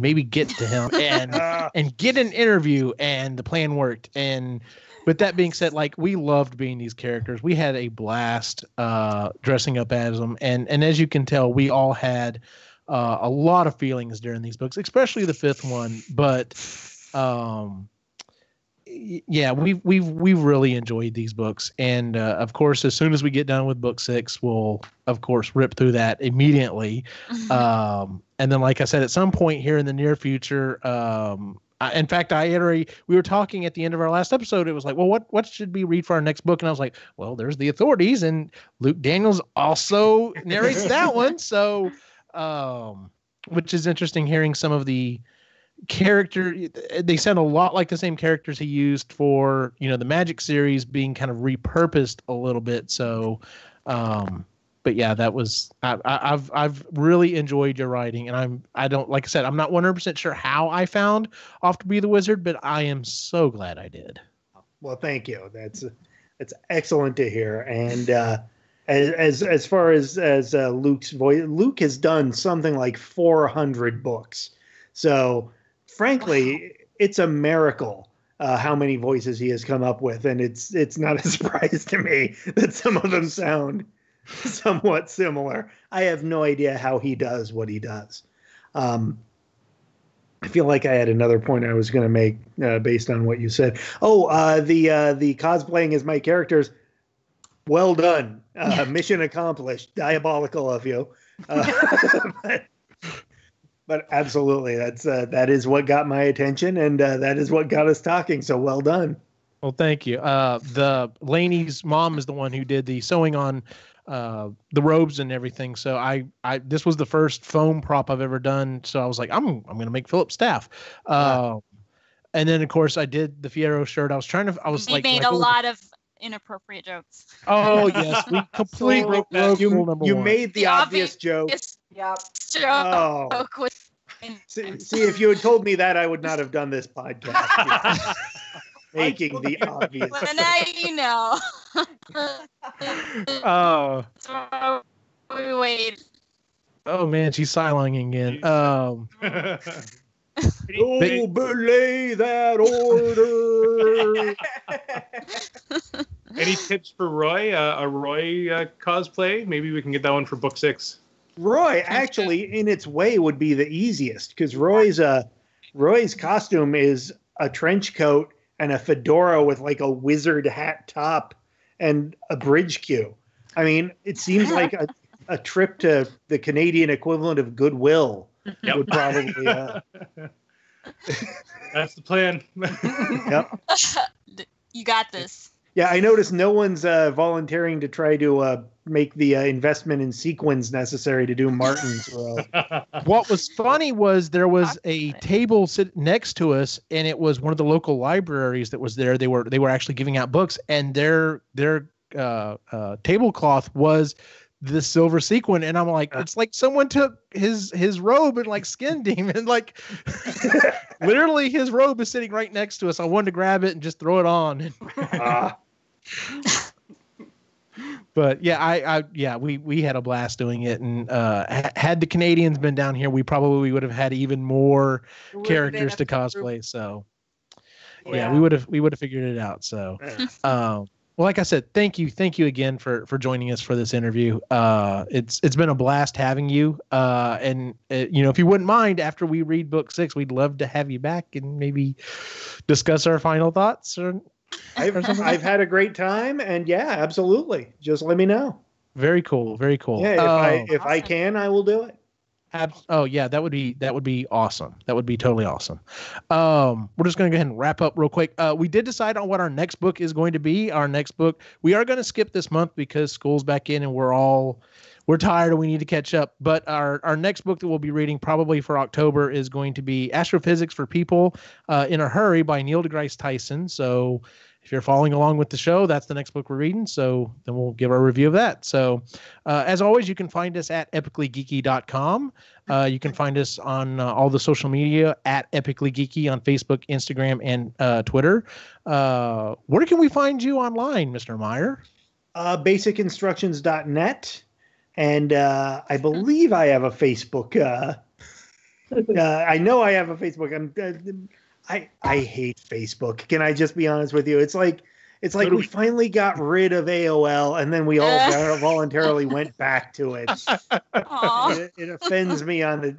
maybe get to him and get an interview, and the plan worked. And with that being said, we loved being these characters. We had a blast dressing up as them, and as you can tell, we all had a lot of feelings during these books, especially the 5th one. But yeah, we've really enjoyed these books, and of course, as soon as we get done with book 6, we'll of course rip through that immediately. And then, like I said, at some point here in the near future, in fact, we were talking at the end of our last episode. It was like, well, what should we read for our next book? And I was like, well, there's The Authorities, and Luke Daniels also narrates that one. So, which is interesting hearing some of the character. They sound a lot like the same characters he used for, the Magic series being kind of repurposed a little bit. So, but yeah, that was, I've really enjoyed your writing, and like I said, I'm not 100% sure how I found Off to Be the Wizard, but I am so glad I did. Well, thank you. That's excellent to hear. And as far as Luke's voice, Luke has done something like 400 books. So frankly, It's a miracle how many voices he has come up with. And it's not a surprise to me that some of them sound somewhat similar. I have no idea how he does what he does. I feel like I had another point I was going to make based on what you said. The cosplaying as my characters. Well done. But absolutely, that is what got my attention, and that is what got us talking. So well done. Well, thank you. The Lainey's mom is the one who did the sewing on the robes and everything. So I this was the first foam prop I've ever done. So I was like, I'm going to make Philip staff. And then of course I did the Fierro shirt. I was We made a lot of inappropriate jokes. Oh yes, we completely broke rule number you one. made the obvious joke. Yep. Joke was See, if you had told me that, I would not have done this podcast. Making the obvious. Well, now you know. Oh. So we wait. Oh man, she's siloing again. Belay that order. Any tips for Roy? A Roy cosplay? Maybe we can get that one for book 6. Roy, actually, in its way, would be the easiest because Roy's costume is a trench coat and a fedora with like a wizard hat top and a bridge queue. I mean, it seems like a trip to the Canadian equivalent of Goodwill would probably. That's the plan. Yep. You got this. Yeah, I noticed no one's volunteering to try to make the investment in sequins necessary to do Martin's role. What was funny was there was a table sitting next to us, and it was one of the local libraries that was there. They were actually giving out books, and their tablecloth was the silver sequin, and I'm like, it's like someone took his robe and like skinned him, and like literally his robe is sitting right next to us. I wanted to grab it and just throw it on. But yeah, we had a blast doing it, and had the Canadians been down here, we probably would have had even more characters to cosplay. So yeah, we would have figured it out. So well, like I said, thank you again for joining us for this interview. It's been a blast having you. And if you wouldn't mind, after we read book 6, we'd love to have you back and maybe discuss our final thoughts. I've had a great time, and yeah, absolutely. Just let me know. Very cool. Very cool. Yeah, if I can, I will do it. Oh yeah, that would be awesome. That would be totally awesome. We're just going to go ahead and wrap up real quick. We did decide on what our next book is going to be. Our next book, we are going to skip this month because school's back in and we're tired and we need to catch up. But our next book that we'll be reading probably for October is going to be Astrophysics for People in a Hurry by Neil deGrasse Tyson. So if you're following along with the show, that's the next book we're reading. So then we'll give our review of that. So as always, you can find us at epicallygeeky.com. You can find us on all the social media at epicallygeeky on Facebook, Instagram, and Twitter. Where can we find you online, Mr. Meyer? Basicinstructions.net. And I believe I have a Facebook. I know I have a Facebook. I hate Facebook. Can I just be honest with you? It's like we finally got rid of AOL, and then we all voluntarily went back to it. It offends me on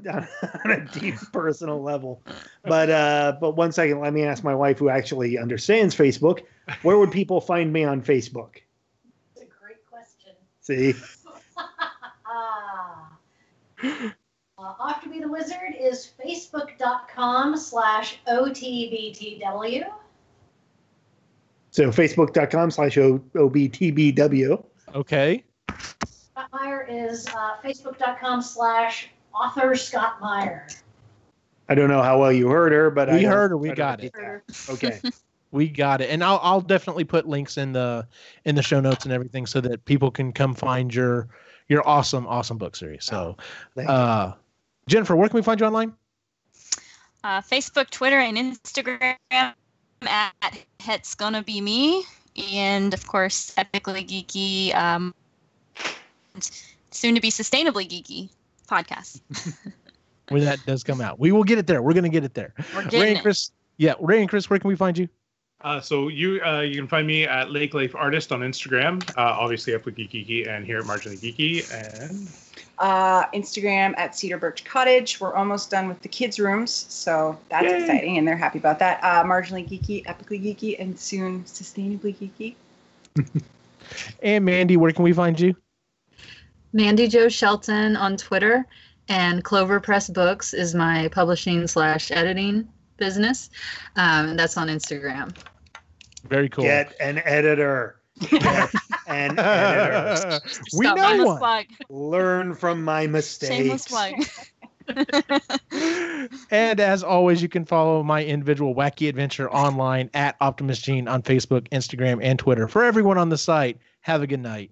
a deep personal level. But 1 second, let me ask my wife, who actually understands Facebook. Where would people find me on Facebook? That's a great question. See. Off to Be the Wizard is facebook.com/OTBTW. So facebook.com/OBTBW. Okay. Scott Meyer is facebook.com/author Scott Meyer. I don't know how well you heard her, but we heard her. We got it. Okay. We got it. And I'll definitely put links in the show notes and everything so that people can come find your awesome book series. So, Jennifer, where can we find you online? Facebook, Twitter, and Instagram at It's Gonna Be Me, and of course, Epically Geeky, soon to be Sustainably Geeky podcast. When that does come out, we will get it there. We're gonna get it there. Ray and Chris, Ray and Chris, where can we find you? So you can find me at Lake Life Artist on Instagram, obviously up with Geeky and here at Marginally Geeky, and Instagram at Cedar Birch Cottage. We're almost done with the kids' rooms, so that's exciting, and they're happy about that. Marginally Geeky, Epically Geeky, and soon Sustainably Geeky. And Mandy, where can we find you? Mandy Jo Shelton on Twitter. And Clover Press Books is my publishing / editing business. And that's on Instagram. Very cool. Get an editor. Get an editor. We know one. Plug. Learn from my mistakes. Shameless plug. And as always, you can follow my individual wacky adventure online at Optimus Gene on Facebook, Instagram, and Twitter. For everyone on the site, have a good night.